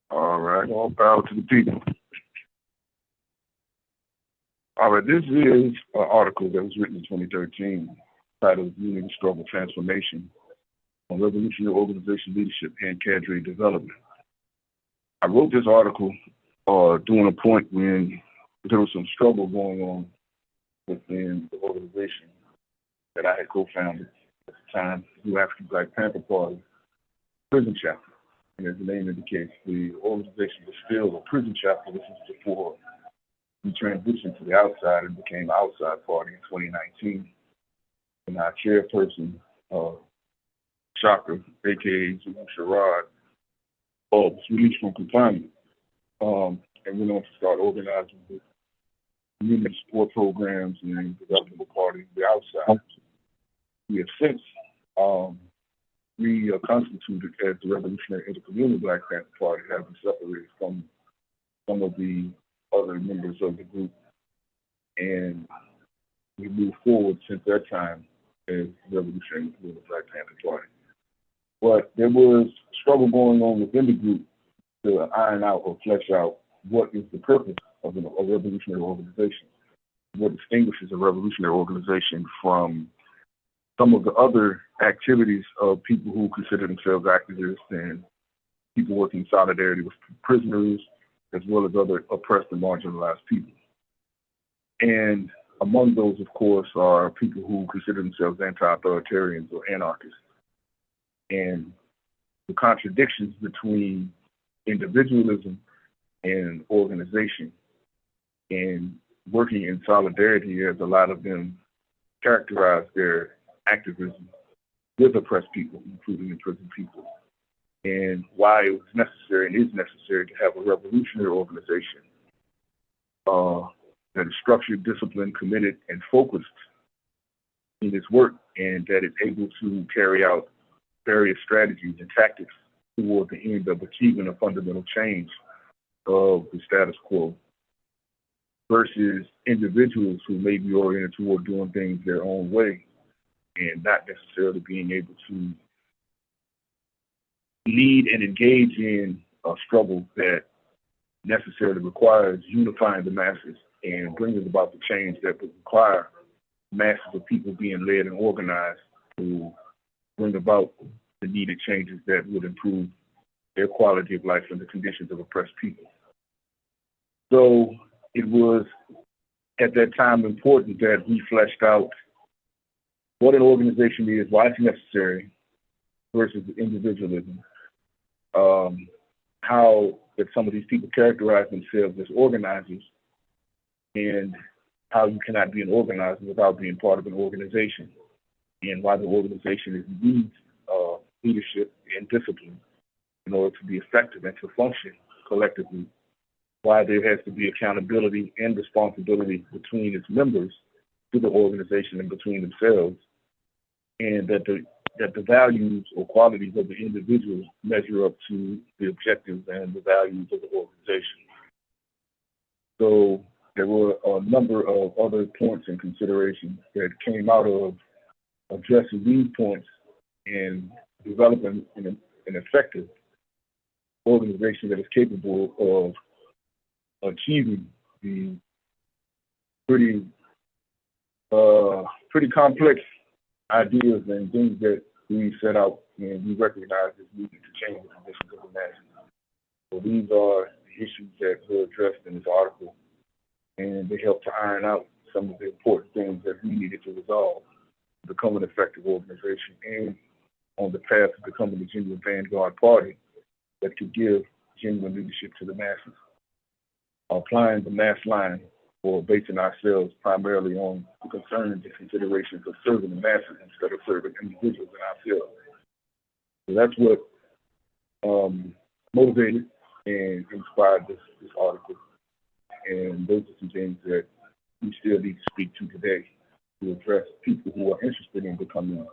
All right, all power to the people. All right, this is an article that was written in 2013 titled Unity Struggle Transformation on Revolutionary Organization Leadership and Cadre Development. I wrote this article during a point when there was some struggle going on within the organization that I had co-founded at the time, the Afrikan Black Panther Party prison chapter. And as the name indicates, the organization was still a prison chapter. This is before we transitioned to the outside and became an outside party in 2019. And our chairperson, Shaka, aka Rashid, was released from confinement and went on to start organizing the community support programs and development party on the outside. We have since reconstituted as the Revolutionary Intercommunal Black Panther Party, having separated from some of the other members of the group, and we moved forward since that time as the Revolutionary Intercommunal Black Panther Party. But there was struggle going on within the group to iron out or flesh out what is the purpose of a revolutionary organization, what distinguishes a revolutionary organization from some of the other activities of people who consider themselves activists and people working in solidarity with prisoners, as well as other oppressed and marginalized people. And among those, of course, are people who consider themselves anti-authoritarians or anarchists. And the contradictions between individualism and organization and working in solidarity, as a lot of them characterize their activism with oppressed people, including imprisoned people, and why it was necessary and is necessary to have a revolutionary organization that is structured, disciplined, committed, and focused in its work, and that is able to carry out various strategies and tactics toward the end of achieving a fundamental change of the status quo, versus individuals who may be oriented toward doing things their own way and not necessarily being able to lead and engage in a struggle that necessarily requires unifying the masses and bringing about the change that would require masses of people being led and organized to bring about the needed changes that would improve their quality of life and the conditions of oppressed people. So it was at that time important that we fleshed out what an organization is, why it's necessary, versus individualism, how that some of these people characterize themselves as organizers, and how you cannot be an organizer without being part of an organization, and why the organization needs leadership and discipline in order to be effective and to function collectively, why there has to be accountability and responsibility between its members to the organization and between themselves, and that the values or qualities of the individual measure up to the objectives and the values of the organization. So there were a number of other points and considerations that came out of addressing these points and developing an effective organization that is capable of achieving the pretty complex ideas and things that we set out and we recognize as needed to change the conditions of the masses. So these are the issues that were addressed in this article, and they help to iron out some of the important things that we needed to resolve to become an effective organization and on the path to becoming a genuine vanguard party that could give genuine leadership to the masses. Applying the mass line or basing ourselves primarily on the concerns and considerations of serving the masses instead of serving individuals and ourselves. So that's what motivated and inspired this article. And those are some things that we still need to speak to today to address people who are interested in becoming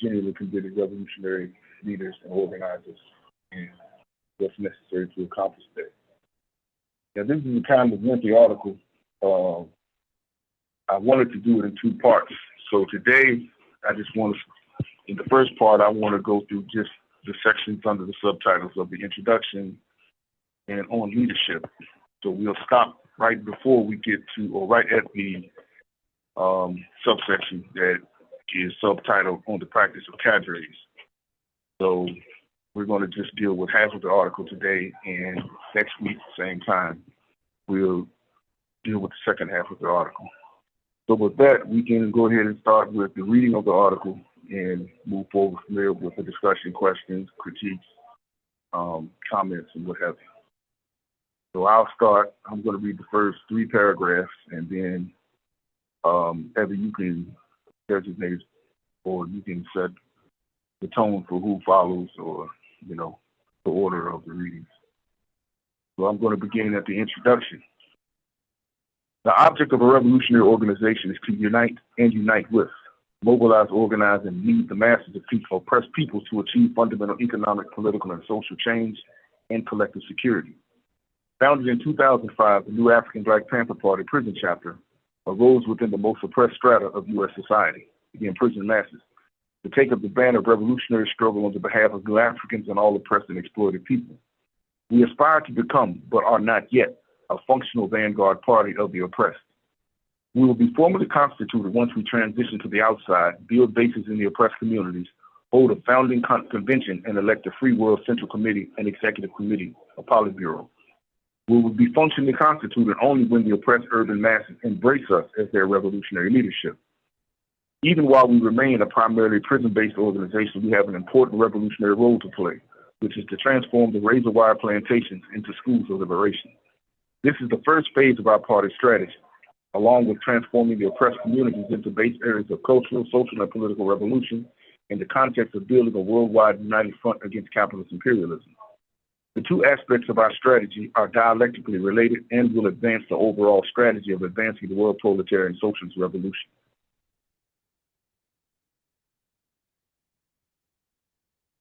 genuinely committed revolutionary leaders and organizers, and what's necessary to accomplish that. Now, this is a kind of lengthy article. I wanted to do it in two parts. So today, I just want to, in the first part, I want to go through just the sections under the subtitles of the introduction and on leadership. So we'll stop right before we get to, or right at the subsection that is subtitled on the practice of cadres. So we're going to just deal with half of the article today, and next week, same time, we'll deal with the second half of the article. So with that, we can go ahead and start with the reading of the article and move forward from there with the discussion, questions, critiques, comments, and what have you. So I'll start. I'm going to read the first 3 paragraphs, and then either you can designate or you can set the tone for who follows, or, you know, the order of the readings. So I'm going to begin at the introduction. The object of a revolutionary organization is to unite and unite with, mobilize, organize, and lead the masses of people, oppressed people, to achieve fundamental economic, political, and social change and collective security. Founded in 2005, the new Afrikan Black Panther Party prison chapter arose within the most oppressed strata of U.S. society, the imprisoned masses, to take up the banner of revolutionary struggle on the behalf of new Africans and all oppressed and exploited people. We aspire to become, but are not yet, a functional vanguard party of the oppressed. We will be formally constituted once we transition to the outside, build bases in the oppressed communities, hold a founding convention, and elect a free world central committee and executive committee, a politburo. We will be functionally constituted only when the oppressed urban masses embrace us as their revolutionary leadership. Even while we remain a primarily prison-based organization, we have an important revolutionary role to play, which is to transform the razor wire plantations into schools of liberation. This is the first phase of our party strategy, along with transforming the oppressed communities into base areas of cultural, social, and political revolution in the context of building a worldwide united front against capitalist imperialism. The 2 aspects of our strategy are dialectically related and will advance the overall strategy of advancing the world proletarian socialist revolution.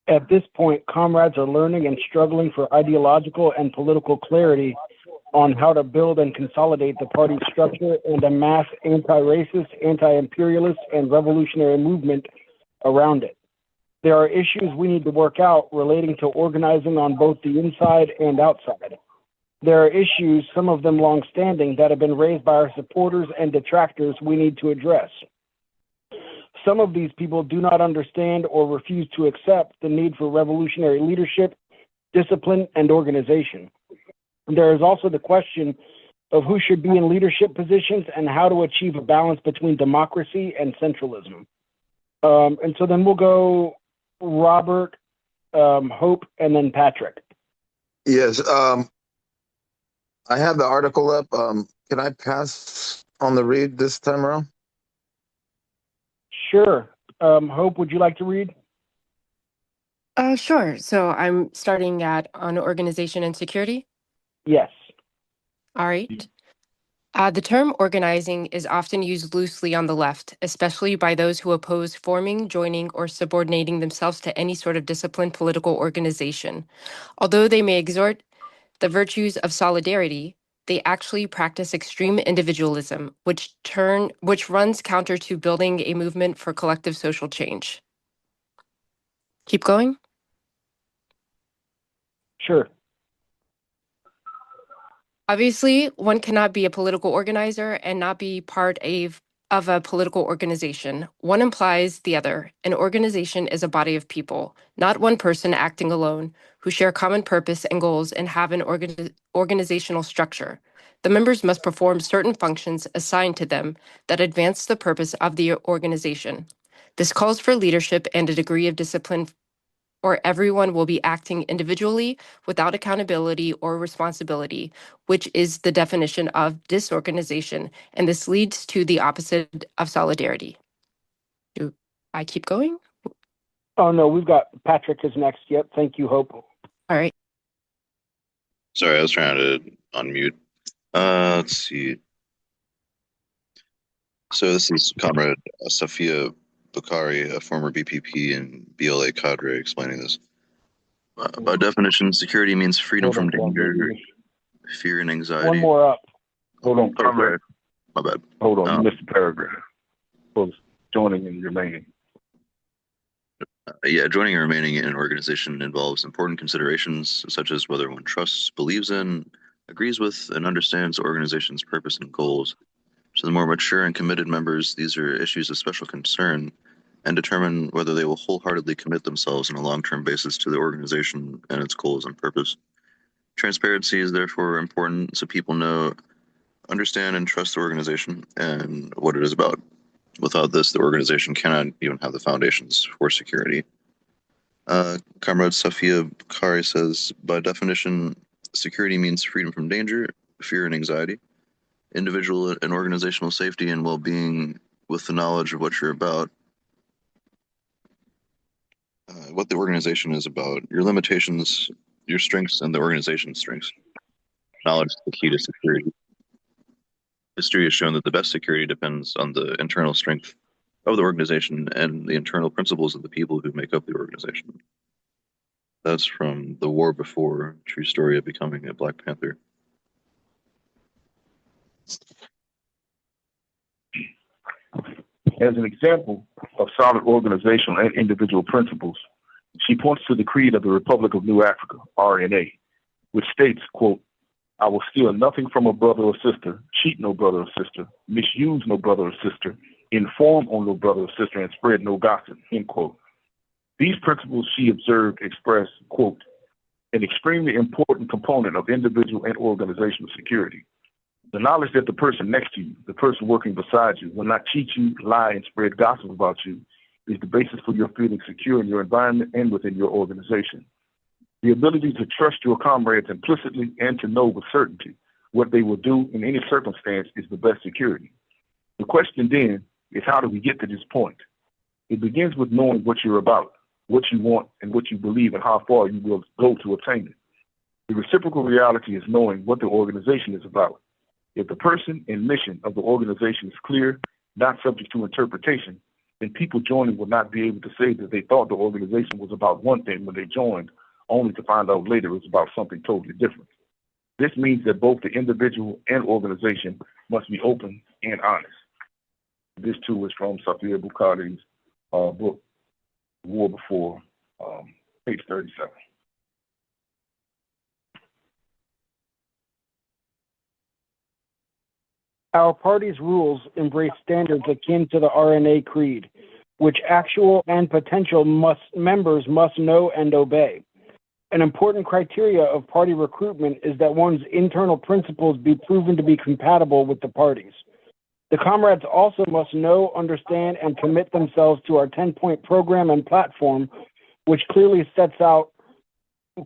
At this point, comrades are learning and struggling for ideological and political clarity on how to build and consolidate the party's structure and amass anti-racist, anti-imperialist, and revolutionary movement around it. There are issues we need to work out relating to organizing on both the inside and outside. There are issues, some of them long-standing, that have been raised by our supporters and detractors we need to address. Some of these people do not understand or refuse to accept the need for revolutionary leadership, discipline, and organization. There is also the question of who should be in leadership positions and how to achieve a balance between democracy and centralism. And so then we'll go Robert, Hope, and then Patrick. Yes, I have the article up. Can I pass on the read this time around? Sure. Hope, would you like to read? Sure. So I'm starting on organization and security. Yes. All right. The term organizing is often used loosely on the left, especially by those who oppose forming, joining, or subordinating themselves to any sort of disciplined political organization. Although they may exhort the virtues of solidarity, they actually practice extreme individualism, which runs counter to building a movement for collective social change. Keep going? Sure. Obviously, one cannot be a political organizer and not be part of a political organization. One implies the other. An organization is a body of people, not one person acting alone, who share common purpose and goals and have an organizational structure. The members must perform certain functions assigned to them that advance the purpose of the organization. This calls for leadership and a degree of discipline, or everyone will be acting individually without accountability or responsibility, which is the definition of disorganization, and this leads to the opposite of solidarity. Do I keep going? Oh, no, we've got Patrick is next. Yep, thank you, Hope. All right. Sorry, I was trying to unmute. Let's see. So this is Comrade Safia Bukhari, a former BPP and BLA cadre, explaining this. By definition, security means freedom from danger, fear, and anxiety. One more up. Hold on, Oh, sorry. My bad. Hold on, you missed the paragraph. Was joining in your main. Yeah, joining and remaining in an organization involves important considerations such as whether one trusts, believes in, agrees with, and understands the organization's purpose and goals. To the more mature and committed members, these are issues of special concern and determine whether they will wholeheartedly commit themselves on a long-term basis to the organization and its goals and purpose. Transparency is therefore important so people know, understand, and trust the organization and what it is about. Without this, the organization cannot even have the foundations for security. Comrade Safia Bukhari says, by definition, security means freedom from danger, fear, and anxiety, individual and organizational safety and well-being with the knowledge of what you're about, what the organization is about, your limitations, your strengths, and the organization's strengths. Knowledge is the key to security. History has shown that the best security depends on the internal strength of the organization and the internal principles of the people who make up the organization. That's from The War Before, True Story of Becoming a Black Panther. As an example of solid organizational and individual principles, she points to the Creed of the Republic of New Africa, RNA, which states, quote, I will steal nothing from a brother or sister, cheat no brother or sister, misuse no brother or sister, inform on no brother or sister, and spread no gossip, end quote. These principles, she observed, express, quote, an extremely important component of individual and organizational security. The knowledge that the person next to you, the person working beside you, will not cheat you, lie, and spread gossip about you is the basis for your feeling secure in your environment and within your organization. The ability to trust your comrades implicitly and to know with certainty what they will do in any circumstance is the best security. The question then is, how do we get to this point? It begins with knowing what you're about, what you want, and what you believe, and how far you will go to attain it. The reciprocal reality is knowing what the organization is about. If the person and mission of the organization is clear, not subject to interpretation, then people joining will not be able to say that they thought the organization was about one thing when they joined, only to find out later it was about something totally different. This means that both the individual and organization must be open and honest. This too is from Safia Bukhari's book, War Before, page 37. Our party's rules embrace standards akin to the RNA Creed, which actual and potential members must know and obey. An important criteria of party recruitment is that one's internal principles be proven to be compatible with the party's. The comrades also must know, understand, and commit themselves to our 10-point program and platform, which clearly sets out,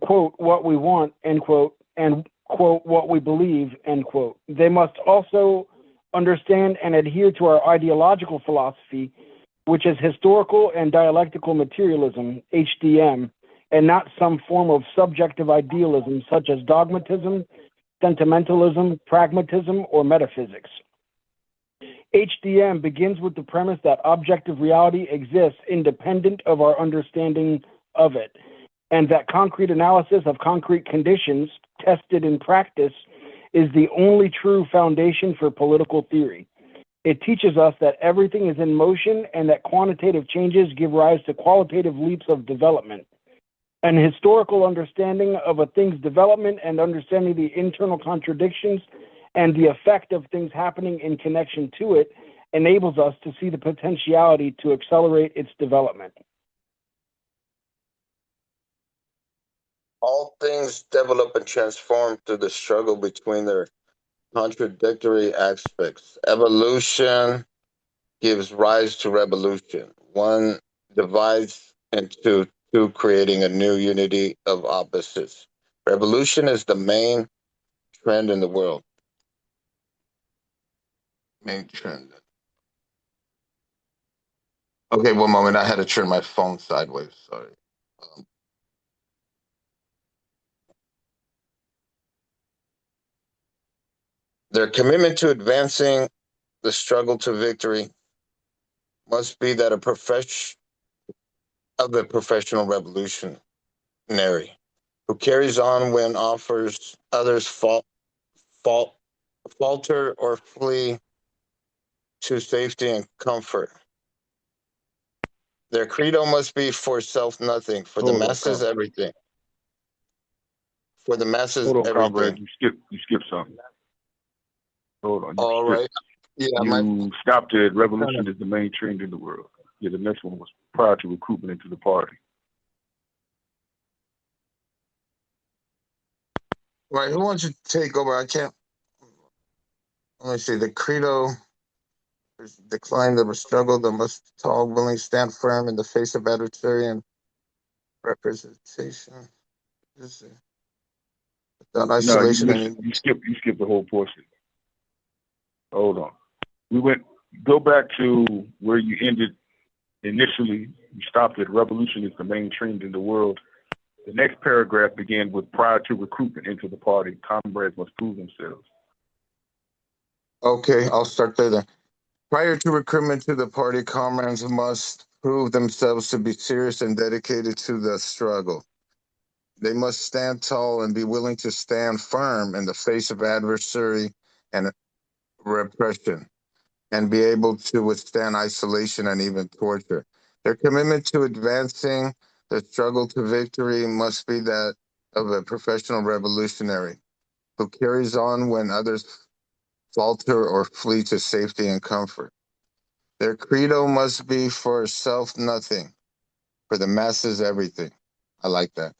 quote, what we want, end quote, and, quote, what we believe, end quote. They must also understand and adhere to our ideological philosophy, which is historical and dialectical materialism, HDM, and not some form of subjective idealism such as dogmatism, sentimentalism, pragmatism, or metaphysics. HDM begins with the premise that objective reality exists independent of our understanding of it, and that concrete analysis of concrete conditions tested in practice is the only true foundation for political theory. It teaches us that everything is in motion and that quantitative changes give rise to qualitative leaps of development. An historical understanding of a thing's development and understanding the internal contradictions and the effect of things happening in connection to it enables us to see the potentiality to accelerate its development. All things develop and transform through the struggle between their contradictory aspects. Evolution gives rise to revolution. One divides into two, creating a new unity of opposites. Revolution is the main trend in the world. Main trend. Okay, one moment. I had to turn my phone sideways. Sorry. Their commitment to advancing the struggle to victory must be that of the professional revolutionary who carries on when offers others falter or flee to safety and comfort. Their credo must be for self nothing, for the Hold on, masses comrade. everything. For the masses Hold on, comrade. everything. You skipped something. Hold on. All right. Yeah, You stopped at revolution is the main trend in the world. Yeah, the next one was prior to recruitment into the party. right. Who wants to take over? I can't. Let me see. The credo is decline the struggle, the must tall, willing, stand firm in the face of adversary and representation. Without No, isolation you skipped the whole portion. Hold on. Go back to where you ended initially. You stopped at revolution is the main trend in the world. The next paragraph began with prior to recruitment into the party, comrades must prove themselves. Okay, I'll start there then. Prior to recruitment to the party, comrades must prove themselves to be serious and dedicated to the struggle. They must stand tall and be willing to stand firm in the face of adversary and repression, and be able to withstand isolation and even torture. Their commitment to advancing the struggle to victory must be that of a professional revolutionary who carries on when others falter or flee to safety and comfort. Their credo must be for self nothing, for the masses everything. I like that.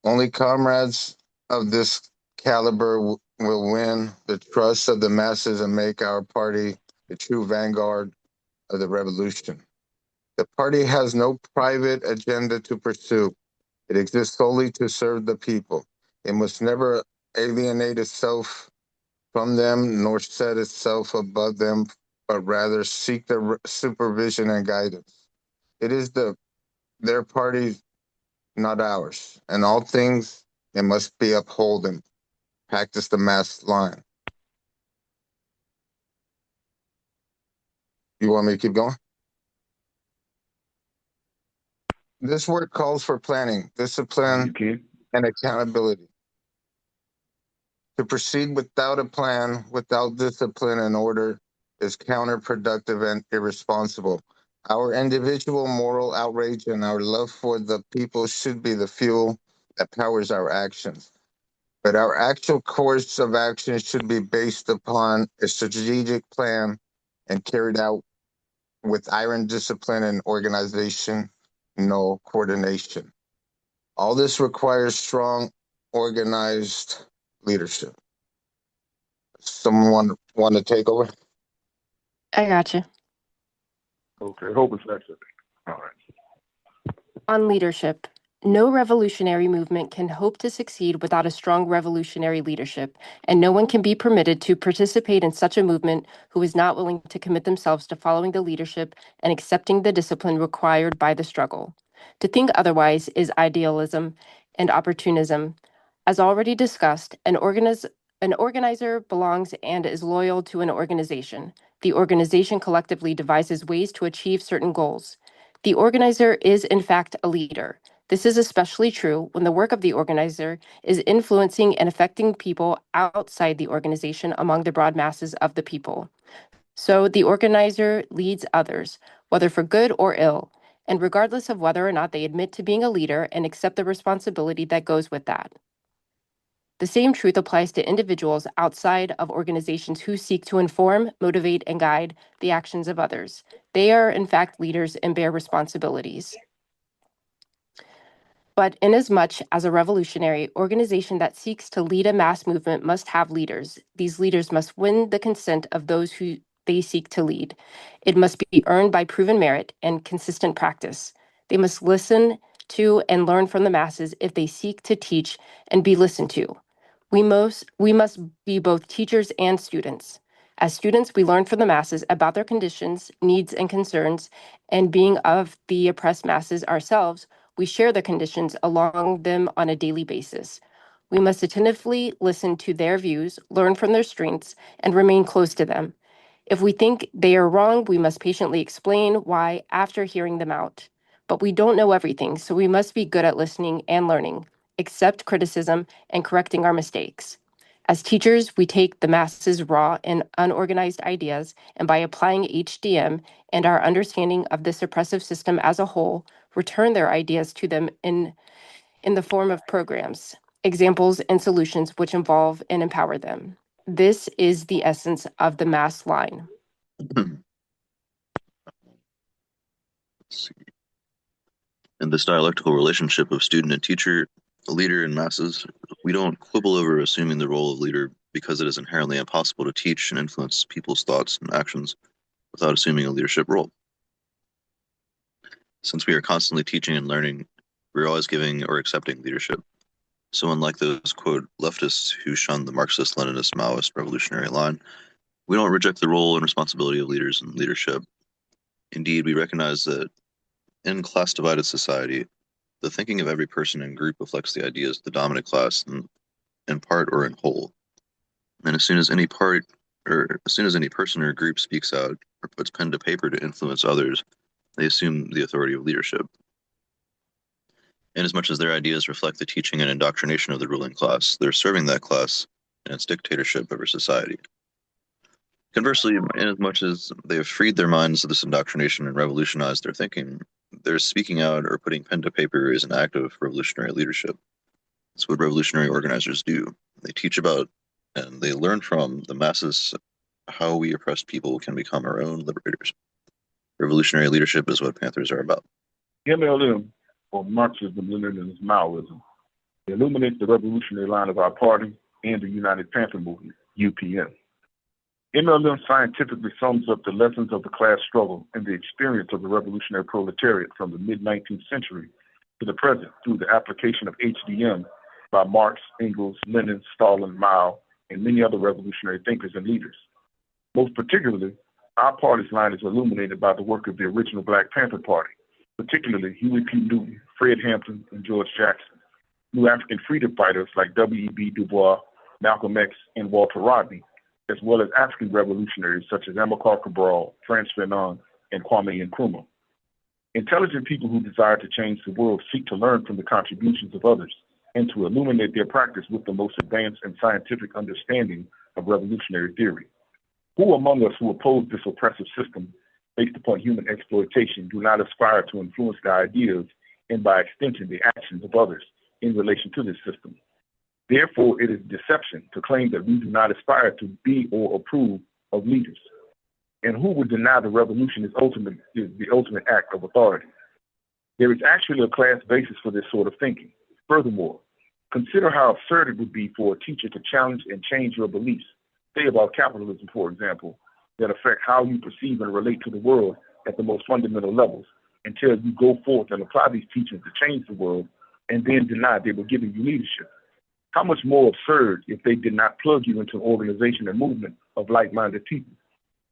Only comrades of this caliber will win the trust of the masses and make our party the true vanguard of the revolution. The party has no private agenda to pursue. It exists solely to serve the people. It must never alienate itself from them nor set itself above them, but rather seek their supervision and guidance. It is their party, not ours. In all things, it must be upheld and practice the mass line. You want me to keep going? This work calls for planning, discipline, and accountability. To proceed without a plan, without discipline and order, is counterproductive and irresponsible. Our individual moral outrage and our love for the people should be the fuel that powers our actions. But our actual course of action should be based upon a strategic plan and carried out with iron discipline and organizational coordination. All this requires strong, organized leadership. Someone want to take over? I got you. Okay, hope it's next. All right. On leadership, no revolutionary movement can hope to succeed without a strong revolutionary leadership, and no one can be permitted to participate in such a movement who is not willing to commit themselves to following the leadership and accepting the discipline required by the struggle. To think otherwise is idealism and opportunism. As already discussed, an organizer belongs and is loyal to an organization. The organization collectively devises ways to achieve certain goals. The organizer is, in fact, a leader. This is especially true when the work of the organizer is influencing and affecting people outside the organization among the broad masses of the people. So the organizer leads others, whether for good or ill, and regardless of whether or not they admit to being a leader and accept the responsibility that goes with that. The same truth applies to individuals outside of organizations who seek to inform, motivate, and guide the actions of others. They are, in fact, leaders and bear responsibilities. But inasmuch as a revolutionary organization that seeks to lead a mass movement must have leaders, these leaders must win the consent of those who they seek to lead. It must be earned by proven merit and consistent practice. They must listen to and learn from the masses if they seek to teach and be listened to. We must be both teachers and students. As students, we learn from the masses about their conditions, needs, and concerns, and being of the oppressed masses ourselves, we share the conditions along them on a daily basis. We must attentively listen to their views, learn from their strengths, and remain close to them. If we think they are wrong, we must patiently explain why after hearing them out. But we don't know everything, so we must be good at listening and learning, accept criticism, and correcting our mistakes. As teachers, we take the masses' raw and unorganized ideas, and by applying HDM and our understanding of this oppressive system as a whole, return their ideas to them in the form of programs, examples, and solutions which involve and empower them. This is the essence of the mass line. Let's see. In this dialectical relationship of student and teacher, leader and masses, we don't quibble over assuming the role of leader because it is inherently impossible to teach and influence people's thoughts and actions without assuming a leadership role. Since we are constantly teaching and learning, we're always giving or accepting leadership. So unlike those, quote, leftists who shun the Marxist, Leninist, Maoist revolutionary line, we don't reject the role and responsibility of leaders and leadership. Indeed, we recognize that in class-divided society, the thinking of every person and group reflects the ideas of the dominant class in part or in whole. And as soon as any person or group speaks out or puts pen to paper to influence others, they assume the authority of leadership. Inasmuch as their ideas reflect the teaching and indoctrination of the ruling class, they're serving that class and its dictatorship over society. Conversely, inasmuch as they have freed their minds of this indoctrination and revolutionized their thinking, their speaking out or putting pen to paper is an act of revolutionary leadership. It's what revolutionary organizers do. They teach about and they learn from the masses how we oppressed people can become our own liberators. Revolutionary leadership is what Panthers are about. MLM, or Marxism, Leninism, Maoism, illuminates the revolutionary line of our party and the United Panther Movement, UPN. MLM scientifically sums up the lessons of the class struggle and the experience of the revolutionary proletariat from the mid-19th century to the present through the application of HDM by Marx, Engels, Lenin, Stalin, Mao, and many other revolutionary thinkers and leaders. Most particularly, our party's line is illuminated by the work of the original Black Panther Party, particularly Huey P. Newton, Fred Hampton, and George Jackson, new African freedom fighters like W.E.B. Du Bois, Malcolm X, and Walter Rodney, as well as African revolutionaries such as Amilcar Cabral, Frantz Fanon, and Kwame Nkrumah. Intelligent people who desire to change the world seek to learn from the contributions of others and to illuminate their practice with the most advanced and scientific understanding of revolutionary theory. Who among us who oppose this oppressive system based upon human exploitation do not aspire to influence the ideas and by extension the actions of others in relation to this system? Therefore, it is deception to claim that we do not aspire to be or approve of leaders. And who would deny the revolution is the ultimate act of authority? There is actually a class basis for this sort of thinking. Furthermore, consider how absurd it would be for a teacher to challenge and change your beliefs, say about capitalism, for example, that affect how you perceive and relate to the world at the most fundamental levels, until you go forth and apply these teachings to change the world and then deny they were giving you leadership. How much more absurd if they did not plug you into an organization and movement of like-minded people?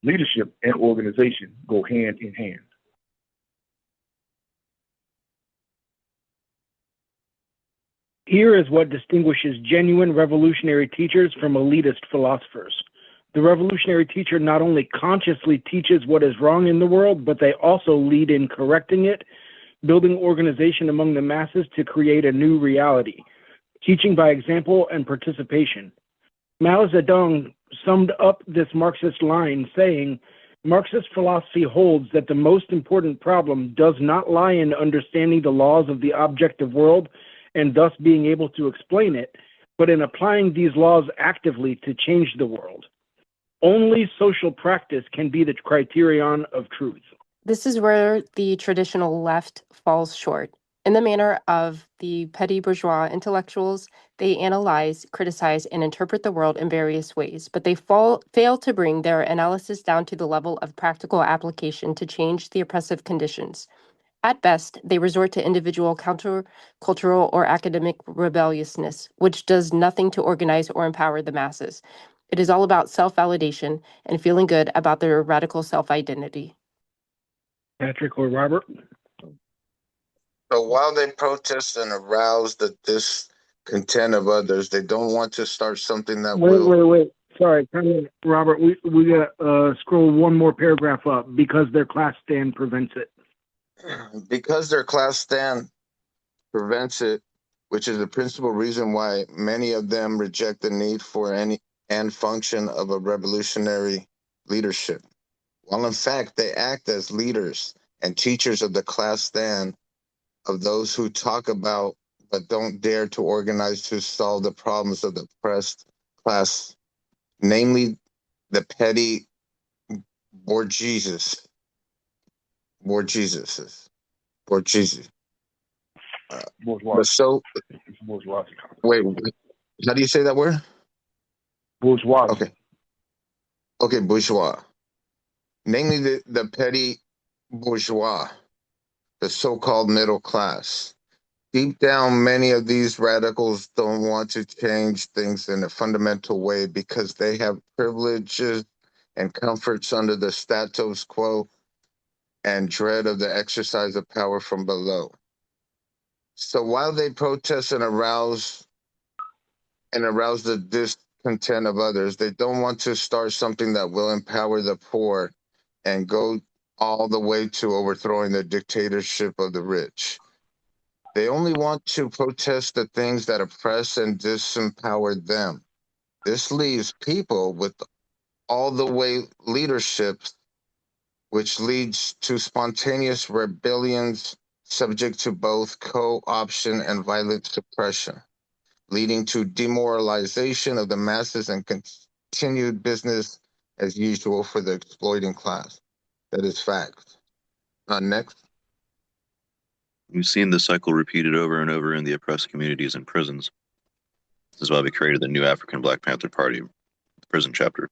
Leadership and organization go hand in hand. Here is what distinguishes genuine revolutionary teachers from elitist philosophers. The revolutionary teacher not only consciously teaches what is wrong in the world, but they also lead in correcting it, building organization among the masses to create a new reality, teaching by example and participation. Mao Zedong summed up this Marxist line saying, Marxist philosophy holds that the most important problem does not lie in understanding the laws of the objective world and thus being able to explain it, but in applying these laws actively to change the world. Only social practice can be the criterion of truth. This is where the traditional left falls short. In the manner of the petty bourgeois intellectuals, they analyze, criticize, and interpret the world in various ways, but they fail to bring their analysis down to the level of practical application to change the oppressive conditions. At best, they resort to individual countercultural or academic rebelliousness, which does nothing to organize or empower the masses. It is all about self-validation and feeling good about their radical self-identity. Patrick or Robert? So while they protest and arouse the discontent of others, they don't want to start something that Wait. Sorry, Robert, we got scroll one more paragraph up, because their class stand prevents it. Because their class stand prevents it, which is the principal reason why many of them reject the need for any and function of a revolutionary leadership, while in fact they act as leaders and teachers of the class stand of those who talk about but don't dare to organize to solve the problems of the oppressed class, namely the petty bourgeoisie. Bourgeois. So, It's bourgeois. wait, how do you say that word? Bourgeois. Okay, bourgeois. Namely the petty bourgeois, the so-called middle class. Deep down, many of these radicals don't want to change things in a fundamental way because they have privileges and comforts under the status quo and dread of the exercise of power from below. So while they protest and arouse the discontent of others, they don't want to start something that will empower the poor and go all the way to overthrowing the dictatorship of the rich. They only want to protest the things that oppress and disempower them. This leaves people with all the way leaderships, which leads to spontaneous rebellions subject to both co-option and violent suppression, leading to demoralization of the masses and continued business as usual for the exploiting class. That is fact. Next. We've seen this cycle repeated over and over in the oppressed communities and prisons. This is why we created the new Afrikan Black Panther Party, the prison chapter,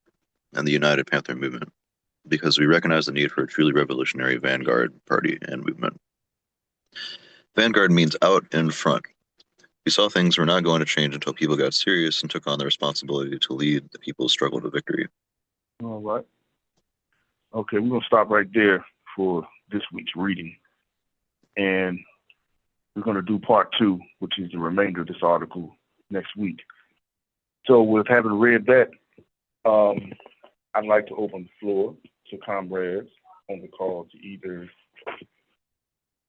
and the United Panther Movement, because we recognize the need for a truly revolutionary vanguard party and movement. Vanguard means out in front. We saw things were not going to change until people got serious and took on the responsibility to lead the people's struggle to victory. All right. Okay, we're going to stop right there for this week's reading. And we're going to do part 2, which is the remainder of this article next week. So with having read that, I'd like to open the floor to comrades on the call to either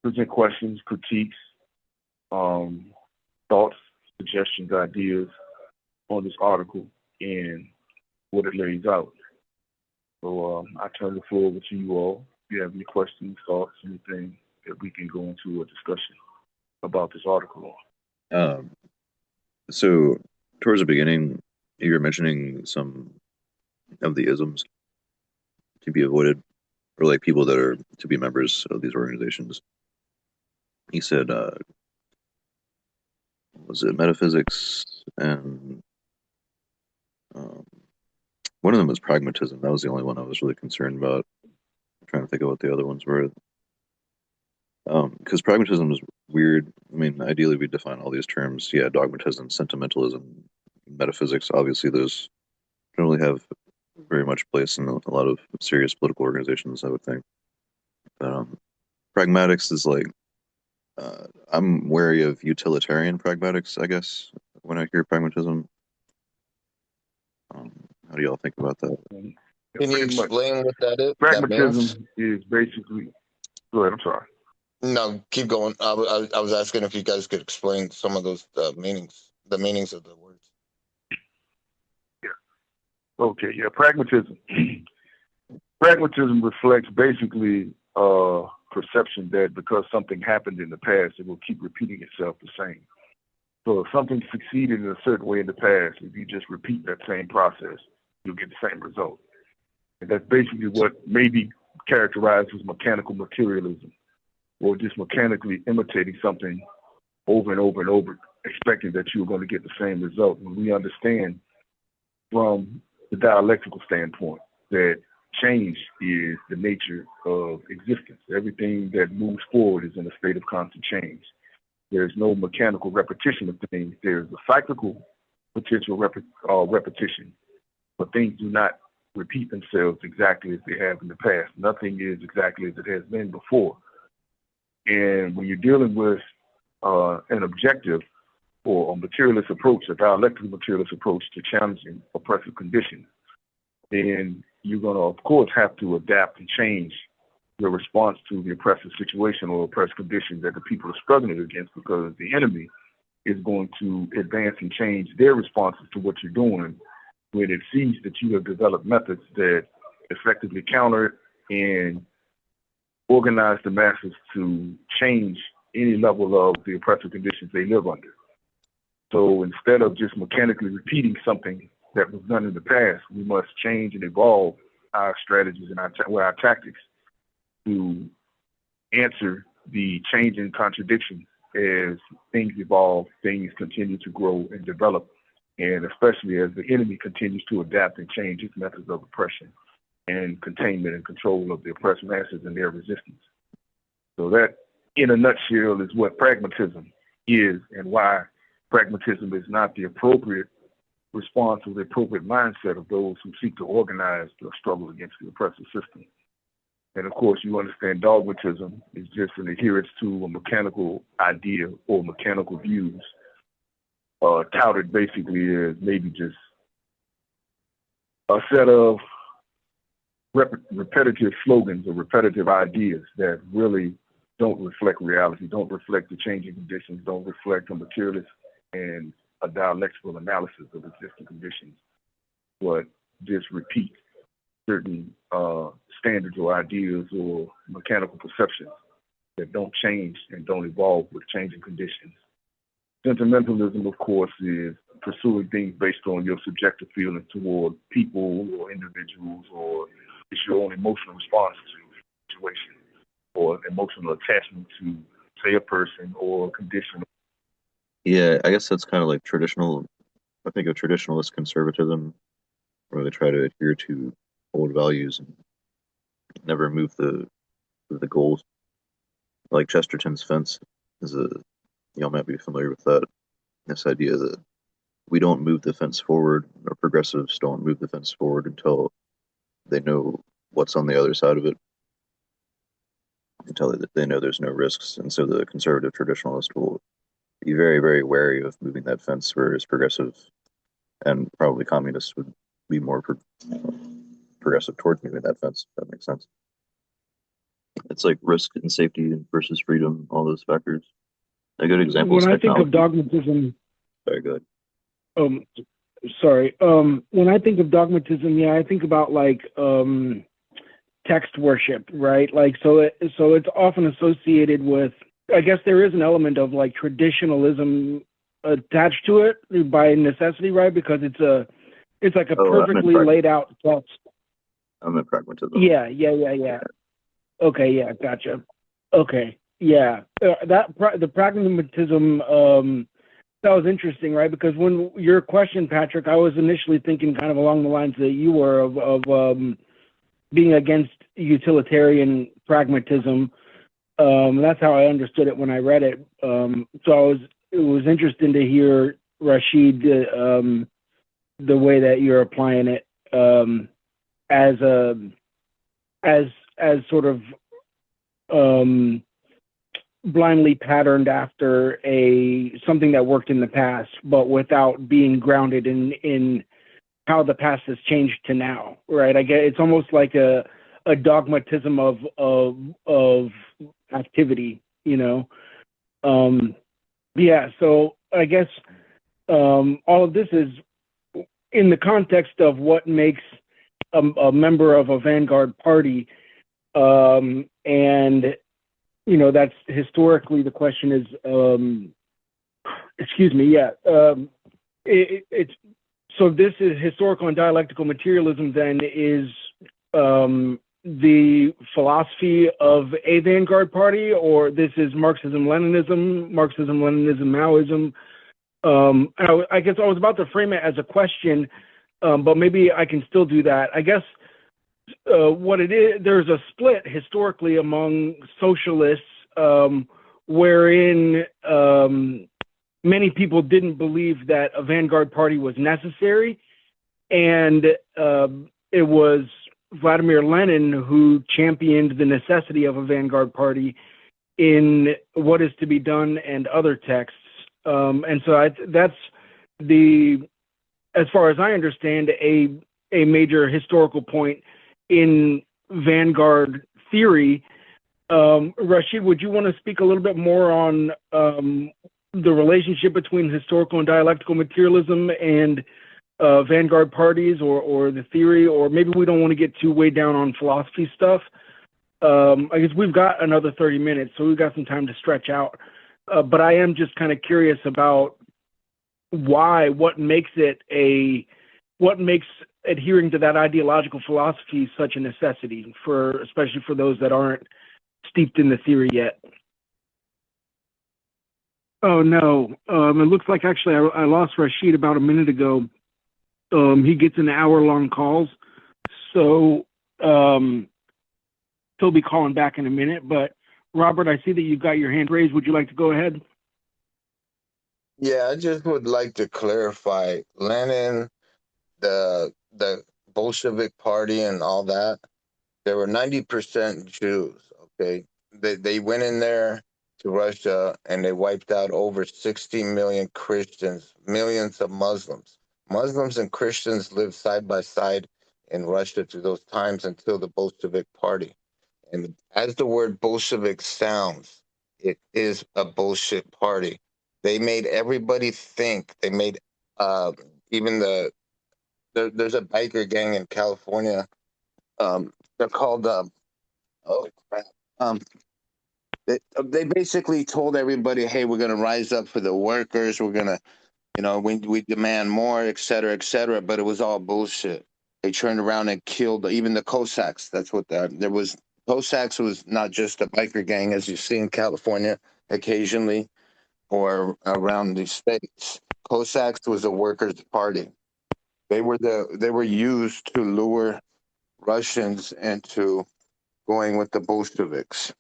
present questions, critiques, thoughts, suggestions, ideas on this article and what it lays out. So I turn the floor over to you all. If you have any questions, thoughts, anything that we can go into a discussion about this article. So towards the beginning, you were mentioning some of the isms to be avoided, or like people that are to be members of these organizations. He said, was it Metaphysics and one of them was Pragmatism. That was the only one I was really concerned about. I'm trying to think of what the other ones were. Because Pragmatism is weird. I mean, ideally we define all these terms. Yeah, Dogmatism, Sentimentalism, Metaphysics. Obviously, those don't really have very much place in a lot of serious political organizations, I would think. But pragmatics is like, I'm wary of utilitarian pragmatics, I guess, when I hear pragmatism. How do y'all think about that? Can you explain what that is? Pragmatism is basically. Go ahead. I'm sorry. No, keep going. I was asking if you guys could explain some of those meanings, the meanings of the words. Yeah. Okay. Yeah. Pragmatism. Pragmatism reflects basically perception that because something happened in the past, it will keep repeating itself the same. So if something succeeded in a certain way in the past, if you just repeat that same process, you'll get the same result. And that's basically what may be characterized as mechanical materialism, or just mechanically imitating something over and over and over, expecting that you're going to get the same result. When we understand from the dialectical standpoint that change is the nature of existence. Everything that moves forward is in a state of constant change. There's no mechanical repetition of things. There's a cyclical potential repetition, but things do not repeat themselves exactly as they have in the past. Nothing is exactly as it has been before. And when you're dealing with an objective or a materialist approach, a dialectical materialist approach to challenging oppressive conditions, then you're going to, of course, have to adapt and change your response to the oppressive situation or oppressive conditions that the people are struggling against, because the enemy is going to advance and change their responses to what you're doing when it sees that you have developed methods that effectively counter and organize the masses to change any level of the oppressive conditions they live under. So instead of just mechanically repeating something that was done in the past, we must change and evolve our strategies and our tactics to answer the changing contradictions as things evolve, things continue to grow and develop, and especially as the enemy continues to adapt and change its methods of oppression and containment and control of the oppressed masses and their resistance. So that, in a nutshell, is what pragmatism is and why pragmatism is not the appropriate response or the appropriate mindset of those who seek to organize the struggle against the oppressive system. And of course, you understand dogmatism is just an adherence to a mechanical idea or mechanical views, touted basically as maybe just a set of repetitive slogans or repetitive ideas that really don't reflect reality, don't reflect the changing conditions, don't reflect a materialist and a dialectical analysis of existing conditions, but just repeat certain standards or ideas or mechanical perceptions that don't change and don't evolve with changing conditions. Sentimentalism, of course, is pursuing things based on your subjective feelings toward people or individuals, or it's your own emotional response to a situation or emotional attachment to, say, a person or a condition. Yeah, I guess that's kind of like traditional. I think of traditionalist conservatism, where they try to adhere to old values and never move the goals. Like Chesterton's fence is y'all might be familiar with that. This idea that we don't move the fence forward, or progressives don't move the fence forward until they know what's on the other side of it, until they know there's no risks. And so the conservative traditionalist will be very, very wary of moving that fence, whereas progressive and probably communists would be more progressive towards moving that fence, if that makes sense. It's like risk and safety versus freedom, all those factors. A good example when I think of dogmatism. Very good. When I think of dogmatism, I think about like text worship, right? Like so it's often associated with, I guess there is an element of like traditionalism attached to it by necessity, right? Because it's like a perfectly laid out text. I'm in pragmatism. Yeah. Okay, yeah, gotcha. Okay, yeah. The pragmatism, that was interesting, right? Because when your question, Patrick, I was initially thinking kind of along the lines that you were of being against utilitarian pragmatism. That's how I understood it when I read it. So it was interesting to hear, Rashid, the way that you're applying it as sort of blindly patterned after something that worked in the past, but without being grounded in how the past has changed to now, right? I get it's almost like a dogmatism of activity, you know. So I guess all of this is in the context of what makes a member of a Vanguard Party, and you know that's historically the question is, it's so this is historical and dialectical materialism. Then is the philosophy of a Vanguard Party, or this is Marxism-Leninism, Maoism. I guess I was about to frame it as a question, but maybe I can still do that. I guess what it is, there's a split historically among socialists, wherein many people didn't believe that a Vanguard Party was necessary, and it was Vladimir Lenin who championed the necessity of a Vanguard Party in What Is to Be Done and other texts. And so that's as far as I understand, a major historical point in Vanguard theory. Rashid, would you want to speak a little bit more on the relationship between historical and dialectical materialism and vanguard parties, or the theory, or maybe we don't want to get too way down on philosophy stuff. I guess we've got another 30 minutes, so we've got some time to stretch out. But I am just kind of curious about what makes adhering to that ideological philosophy such a necessity, especially for those that aren't steeped in the theory yet. Oh no, it looks like actually I lost Rashid about a minute ago. He gets an hour-long calls, so he'll be calling back in a minute. But Robert, I see that you've got your hand raised. Would you like to go ahead? Yeah, I just would like to clarify Lenin, the Bolshevik Party, and all that. There were 90% Jews. Okay, they went in there to Russia and they wiped out over 60 million Christians, millions of Muslims. Muslims and Christians lived side by side in Russia through those times until the Bolshevik Party. And as the word Bolshevik sounds, it is a bullshit party. They made everybody think. They made even there's a biker gang in California. They're called oh crap. They basically told everybody, hey, we're gonna rise up for the workers. We're gonna, we demand more, et cetera, et cetera. But it was all bullshit. They turned around and killed even the Cossacks. That's what there was. Cossacks was not just a biker gang as you see in California occasionally or around the States. Cossacks was a workers' party. They were used to lure Russians into going with the Bolsheviks.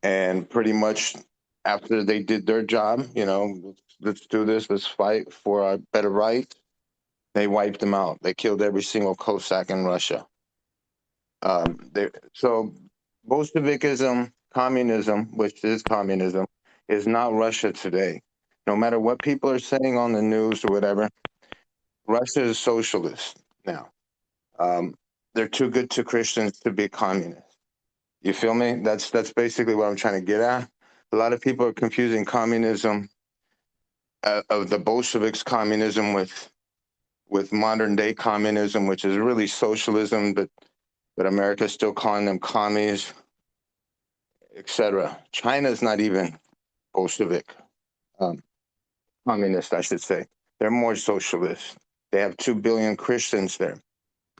And pretty much after they did their job, let's do this, let's fight for our better rights, they wiped them out. They killed every single Cossack in Russia. So Bolshevikism, communism, which is communism, is not Russia today. No matter what people are saying on the news or whatever, Russia is socialist now. They're too good to Christians to be communist. You feel me? That's basically what I'm trying to get at. A lot of people are confusing communism of the Bolsheviks' communism with modern day communism, which is really socialism, but America's still calling them commies, etc. China's not even Bolshevik, communist, I should say. They're more socialist. They have 2 billion Christians there,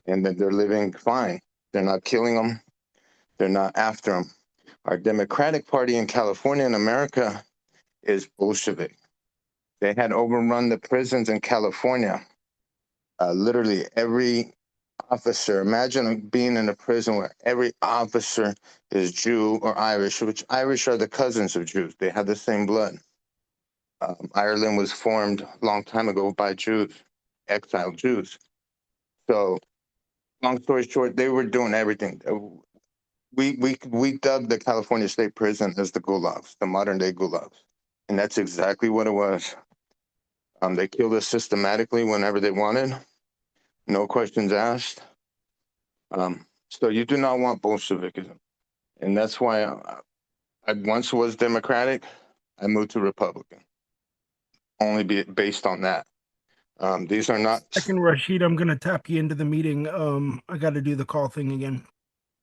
and they're living fine. They're not killing them. They're not after them. Our Democratic Party in California and America is Bolshevik. They had overrun the prisons in California. Literally every officer, imagine being in a prison where every officer is Jew or Irish, which Irish are the cousins of Jews. They have the same blood. Ireland was formed a long time ago by Jews, exiled Jews. So long story short, they were doing everything. We dubbed the California State Prison as the gulags, the modern day gulags. And that's exactly what it was. They killed us systematically whenever they wanted. No questions asked. So you do not want Bolshevikism. And that's why I once was Democratic. I moved to Republican. Only based on that. These are not... Second, Rashid, I'm going to tap you into the meeting. I got to do the call thing again.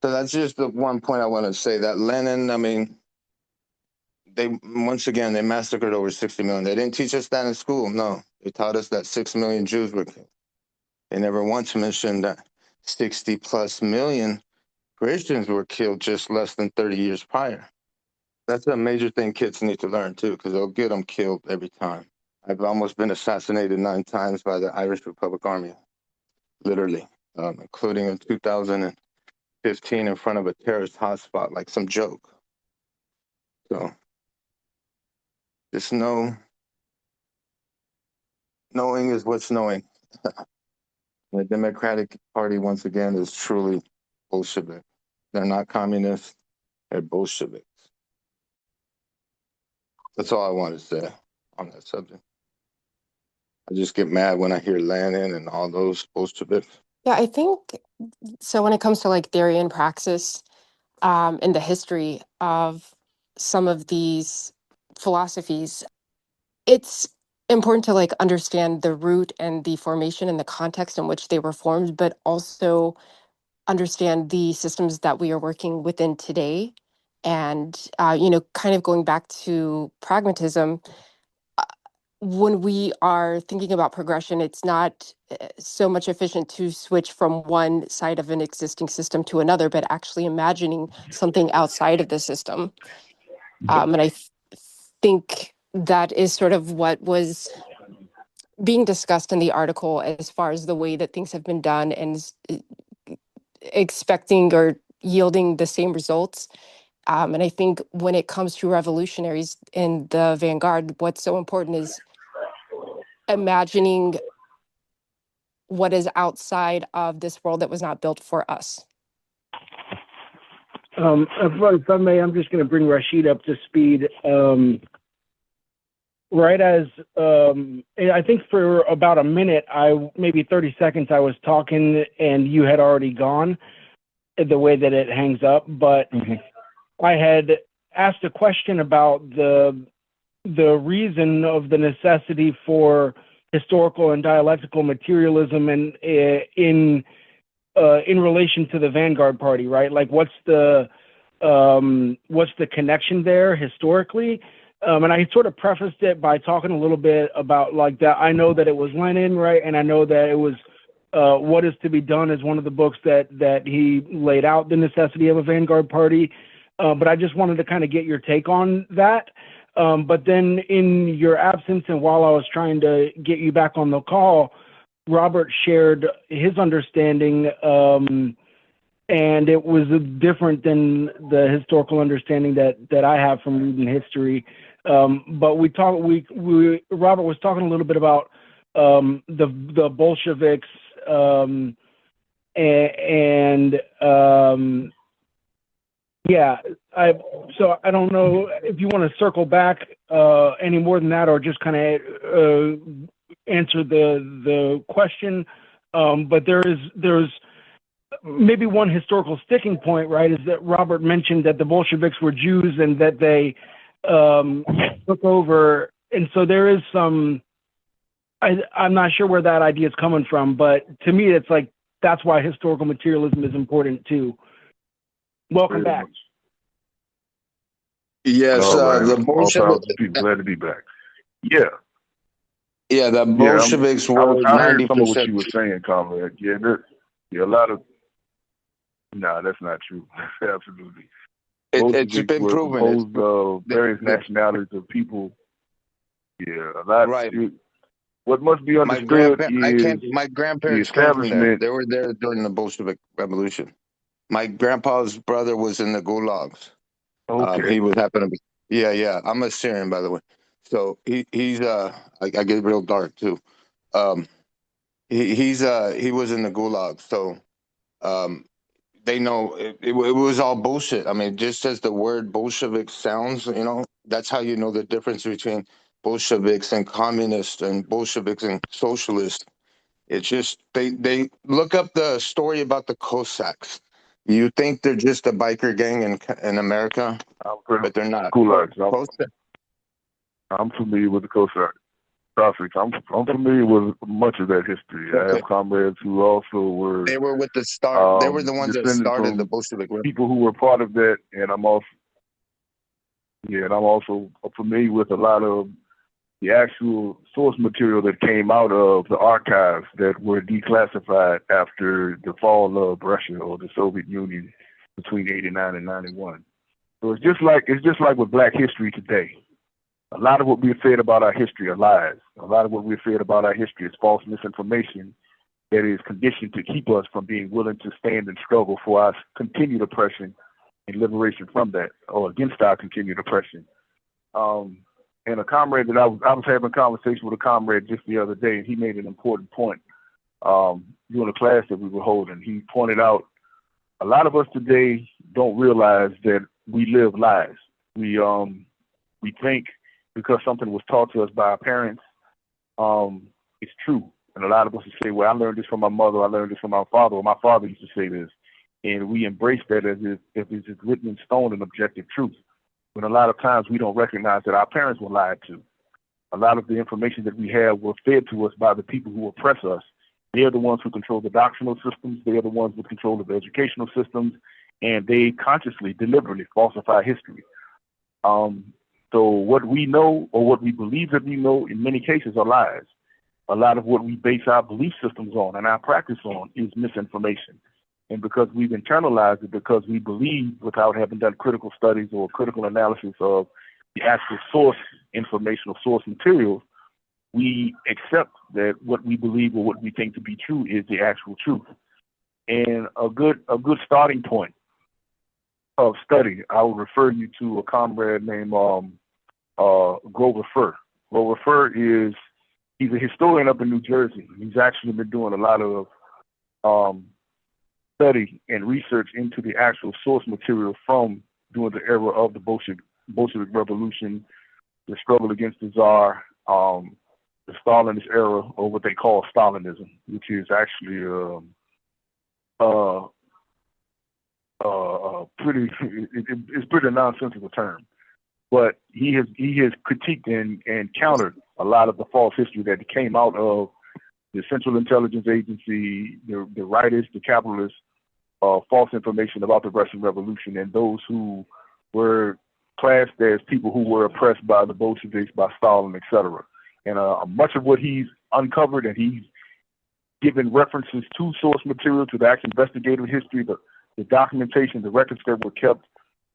So that's just the one point I want to say. That Lenin, I mean, they massacred over 60 million. They didn't teach us that in school. No, they taught us that 6 million Jews were killed. They never once mentioned that 60 plus million Christians were killed just less than 30 years prior. That's a major thing kids need to learn too, because they'll get them killed every time. I've almost been assassinated 9 times by the Irish Republic Army, literally, including in 2015 in front of a terrorist hotspot, like some joke. So just knowing is what's knowing. The Democratic Party, once again, is truly Bolshevik. They're not communists, they're Bolsheviks. That's all I want to say on that subject. I just get mad when I hear Lenin and all those Bolsheviks. Yeah, I think so. When it comes to like theory and praxis, and the history of some of these philosophies, it's important to like understand the root and the formation and the context in which they were formed, but also understand the systems that we are working within today. And kind of going back to pragmatism, uh, when we are thinking about progression, it's not so much efficient to switch from one side of an existing system to another, but actually imagining something outside of the system. And I think that is sort of what was being discussed in the article as far as the way that things have been done and expecting or yielding the same results. And I think when it comes to revolutionaries in the vanguard, what's so important is imagining what is outside of this world that was not built for us. If I may, I'm just going to bring Rashid up to speed. Right as I think for about a minute, maybe 30 seconds, I was talking and you had already gone, the way that it hangs up. But I had asked a question about the reason of the necessity for historical and dialectical materialism and in relation to the Vanguard Party, right? Like, what's the connection there historically? And I sort of prefaced it by talking a little bit about like that. I know that it was Lenin, right? And I know that it was What Is to Be Done is one of the books that he laid out the necessity of a Vanguard Party. But I just wanted to kind of get your take on that. But then in your absence and while I was trying to get you back on the call, Robert shared his understanding, and it was different than the historical understanding that I have from reading history. But Robert was talking a little bit about the Bolsheviks so I don't know if you want to circle back any more than that, or just kind of answer the question. But there's maybe one historical sticking point, right? Is that Robert mentioned that the Bolsheviks were Jews and that they took over, and so there is some. I'm not sure where that idea is coming from, but to me, it's like that's why historical materialism is important too. Welcome back. Yes, the Bolsheviks. Glad to be back. Yeah. Yeah, the Bolsheviks were 90%. I heard some of what you were saying, comrade. A lot of. No, that's not true. Absolutely. It's been proven. Composed of various nationalities of people. Yeah, a lot. Right. What must be understood my grandparents come from there. They were there during the Bolshevik Revolution. My grandpa's brother was in the gulags. Okay. He would happen to be. Yeah. I'm a Syrian, by the way. So he's I get real dark too. He was in the gulag. So they know it was all bullshit. I mean, just as the word Bolshevik sounds, that's how you know the difference between Bolsheviks and communists and Bolsheviks and socialists. It's just they look up the story about the Cossacks. You think they're just a biker gang in America, but they're not. I'm familiar with the Cossacks. I'm familiar with much of that history. Okay. I have comrades who also were. They were with the start. They were the ones that started the Bolshevik. People who were part of that, and I'm also familiar with a lot of the actual source material that came out of the archives that were declassified after the fall of Russia or the Soviet Union between '89 and '91. So it's just like with Black history today. A lot of what we're fed about our history are lies. A lot of what we're fed about our history is false misinformation that is conditioned to keep us from being willing to stand and struggle for our continued oppression and liberation from that, or against our continued oppression. And a comrade that I was having a conversation with a comrade just the other day, and he made an important point during a class that we were holding. He pointed out a lot of us today don't realize that we live lies. We think because something was taught to us by our parents, it's true. And a lot of us will say, well, I learned this from my mother, I learned this from my father, or my father used to say this. And we embrace that as if it's written in stone and objective truth. But a lot of times we don't recognize that our parents were lied to. A lot of the information that we have was fed to us by the people who oppress us. They're the ones who control the doctrinal systems. They're the ones with control of the educational systems, and they consciously, deliberately falsify history. So what we know, or what we believe that we know, in many cases are lies. A lot of what we base our belief systems on and our practice on is misinformation. And because we've internalized it, because we believe without having done critical studies or critical analysis of the actual source information or source materials, we accept that what we believe or what we think to be true is the actual truth. And a good starting point of study, I will refer you to a comrade named Grover Furr. Grover Furr he's a historian up in New Jersey. He's actually been doing a lot of study and research into the actual source material from during the era of the Bolshevik Revolution, the struggle against the Tsar, the Stalinist era, or what they call Stalinism, which is actually it's pretty nonsensical term. But he has critiqued and countered a lot of the false history that came out of the Central Intelligence Agency, the rightists, the capitalists, false information about the Russian Revolution, and those who were classed as people who were oppressed by the Bolsheviks, by Stalin, etc. And much of what he's uncovered, and he's given references to source material, to the actual investigative history, the documentation, the records that were kept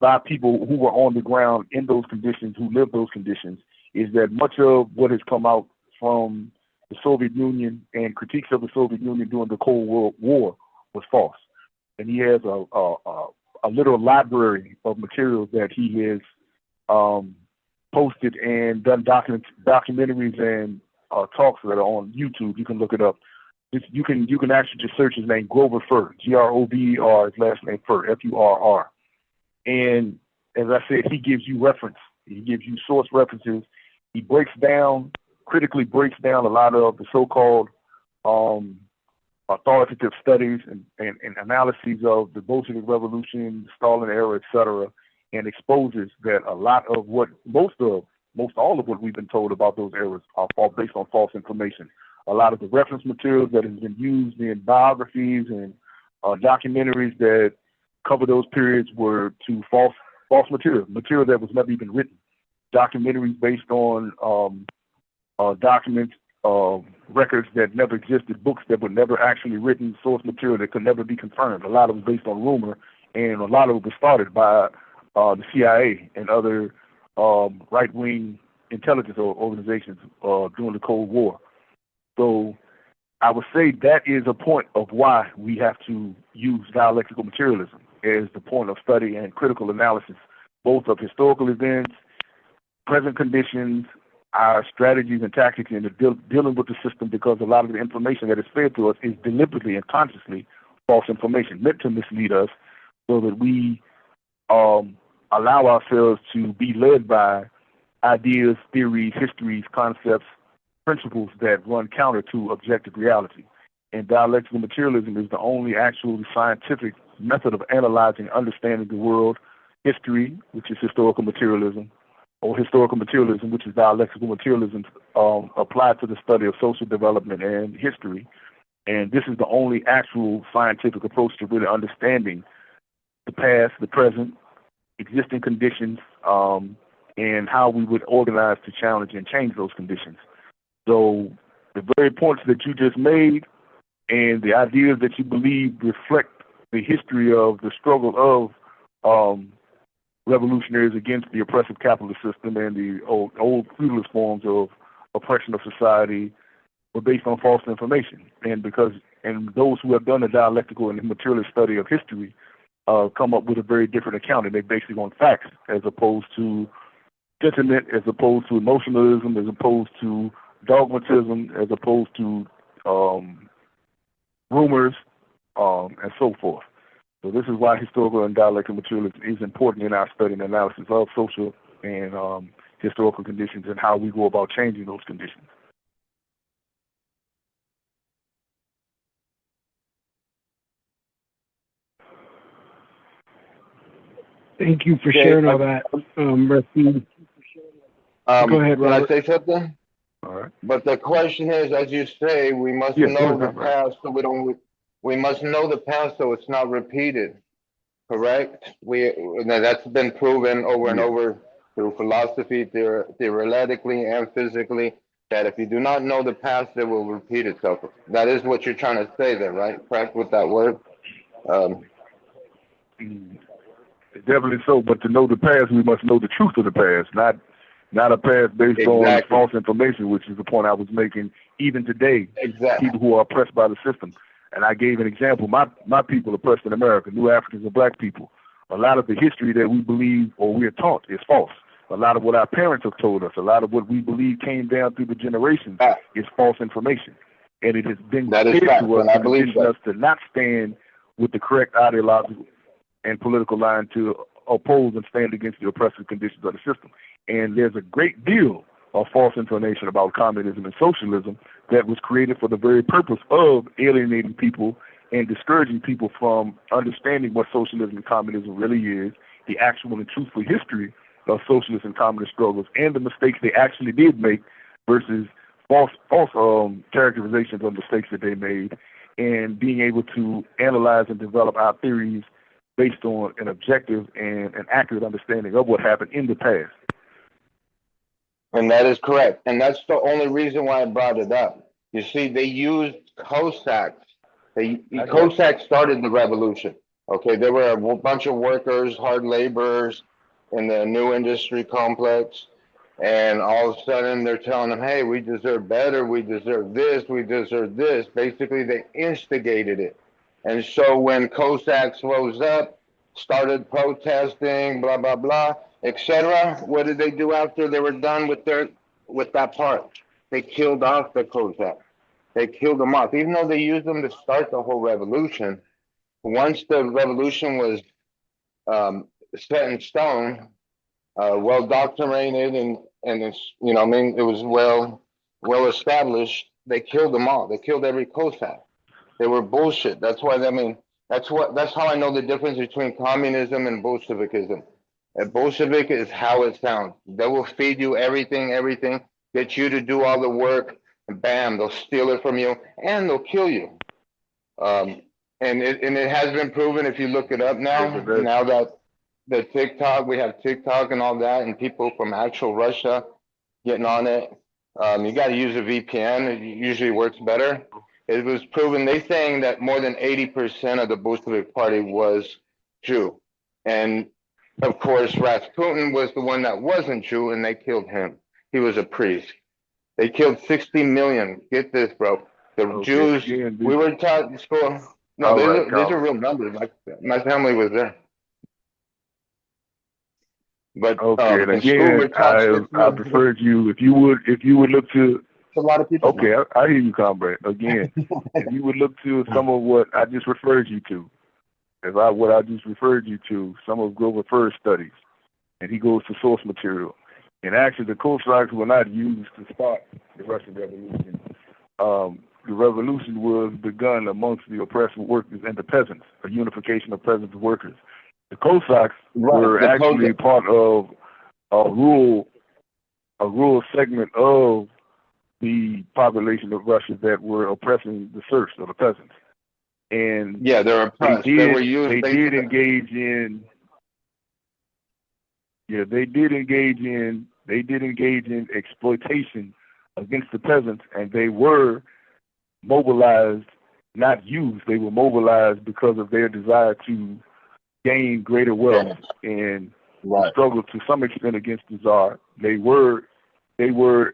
by people who were on the ground in those conditions, who lived those conditions, is that much of what has come out from the Soviet Union and critiques of the Soviet Union during the Cold War was false. And he has a little library of materials that he has posted and done documentaries and talks that are on YouTube. You can look it up. You can actually just search his name, Grover Furr, G-R-O-V-E-R, his last name Furr, F-U-R-R. And as I said, he gives you reference. He gives you source references. He critically breaks down a lot of the so-called authoritative studies and analyses of the Bolshevik Revolution, the Stalin era, etc., and exposes that a lot of what most all of what we've been told about those eras are based on false information. A lot of the reference materials that has been used in biographies and documentaries that cover those periods were to false material that was never even written. Documentaries based on documents, records that never existed, books that were never actually written, source material that could never be confirmed. A lot of it was based on rumor, and a lot of it was started by the CIA and other right-wing intelligence organizations during the Cold War. So I would say that is a point of why we have to use dialectical materialism as the point of study and critical analysis, both of historical events, present conditions, our strategies and tactics in dealing with the system, because a lot of the information that is fed to us is deliberately and consciously false information meant to mislead us so that we allow ourselves to be led by ideas, theories, histories, concepts, principles that run counter to objective reality. And dialectical materialism is the only actual scientific method of analyzing, understanding the world. History, which is historical materialism, or historical materialism, which is dialectical materialism, applied to the study of social development and history. And this is the only actual scientific approach to really understanding the past, the present, existing conditions, and how we would organize to challenge and change those conditions. So the very points that you just made and the ideas that you believe reflect the history of the struggle of revolutionaries against the oppressive capitalist system and the old feudalist forms of oppression of society were based on false information. And those who have done a dialectical and materialist study of history come up with a very different account, and they base it on facts as opposed to sentiment, as opposed to emotionalism, as opposed to dogmatism, as opposed to rumors, and so forth. So this is why historical and dialectical materialism is important in our study and analysis of social and historical conditions and how we go about changing those conditions. Thank you for sharing all that, Rashid. Go ahead, can I Robert. say something? All right. But the question is, as you say, we must know the past, so we must know the past so it's not repeated. Correct? That's been proven over and over through philosophy, theoretically and physically, that if you do not know the past, it will repeat itself. That is what you're trying to say there, right? Correct with that word? Definitely so, but to know the past, we must know the truth of the past, not a past based on false information, which is the point I was making even today. People who are oppressed by the system. And I gave an example. My people oppressed in America, new Africans and black people. A lot of the history that we believe or we're taught is false. A lot of what our parents have told us, a lot of what we believe came down through the generations is false information. And it has been fed to us to condition us to not stand with the correct ideological and political line to oppose and stand against the oppressive conditions of the system. And there's a great deal of false information about communism and socialism that was created for the very purpose of alienating people and discouraging people from understanding what socialism and communism really is, the actual and truthful history of socialist and communist struggles, and the mistakes they actually did make versus false characterizations of mistakes that they made, and being able to analyze and develop our theories based on an objective and an accurate understanding of what happened in the past. And that is correct. And that's the only reason why I brought it up. You see, they used Cossacks. Cossacks started the revolution. Okay, there were a bunch of workers, hard laborers in the new industry complex. And all of a sudden they're telling them, hey, we deserve better. We deserve this. We deserve this. Basically, they instigated it. And so when Cossacks rose up, started protesting, blah, blah, blah, etc., what did they do after they were done with that part? They killed off the Cossacks. They killed them off. Even though they used them to start the whole revolution, once the revolution was set in stone, well documented, and it's, it was well established, they killed them all. They killed every Cossack. They were bullshit. That's why, that's how I know the difference between communism and Bolshevikism. A Bolshevik is how it sounds. They will feed you everything, get you to do all the work, and bam, they'll steal it from you, and they'll kill you. And it has been proven if you look it up now. Now that the TikTok, we have TikTok and all that, and people from actual Russia getting on it. You got to use a VPN. It usually works better. It was proven, they saying that more than 80% of the Bolshevik Party was Jew. And of course, Rasputin was the one that wasn't Jew, and they killed him. He was a priest. They killed 60 million. Get this, bro. The Jews, we were taught in school. No, these are real numbers. My family was there. But again, I preferred you if you would look to a lot of people. Okay, I hear you, comrade. Again, if you would look to some of what I just referred you to, some of Grover Furr's studies, and he goes to source material. And actually, the Cossacks were not used to start the Russian Revolution. The revolution was begun amongst the oppressed workers and the peasants, a unification of peasants and workers. The Cossacks were actually part of a rural segment of the population of Russia that were oppressing the serfs or the peasants. And they're oppressed. They did engage in exploitation against the peasants, and they were mobilized, not used. They were mobilized because of their desire to gain greater wealth and struggle to some extent against the Tsar. They were in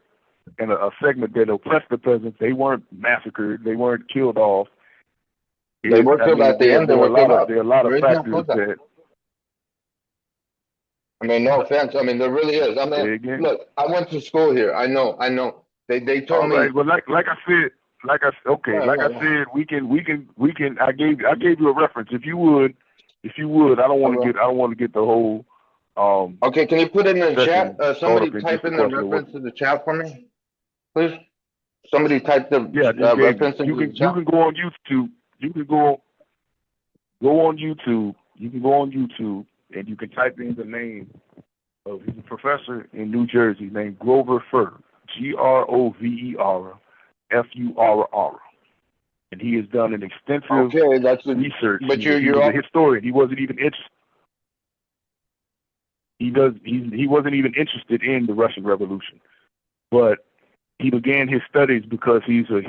a segment that oppressed the peasants. They weren't massacred. They weren't killed off. They were killed at the end. There are a lot of factors that. No offense. There really is. Look, I went to school here. I know. They told me. Well, like I said, I said, we can. I gave you a reference. If you would, I don't want to get the whole. Okay, can you put it in the chat? Somebody type in the reference in the chat for me, please. Somebody type the reference in the chat. You can go on YouTube. You can go on YouTube. You can go on YouTube and you can type in the name of, he's a professor in New Jersey named Grover Furr, GROVERFURR. And he has done an extensive research. But he's a historian. He wasn't even interested. He wasn't even interested in the Russian Revolution, but he began his studies because he's a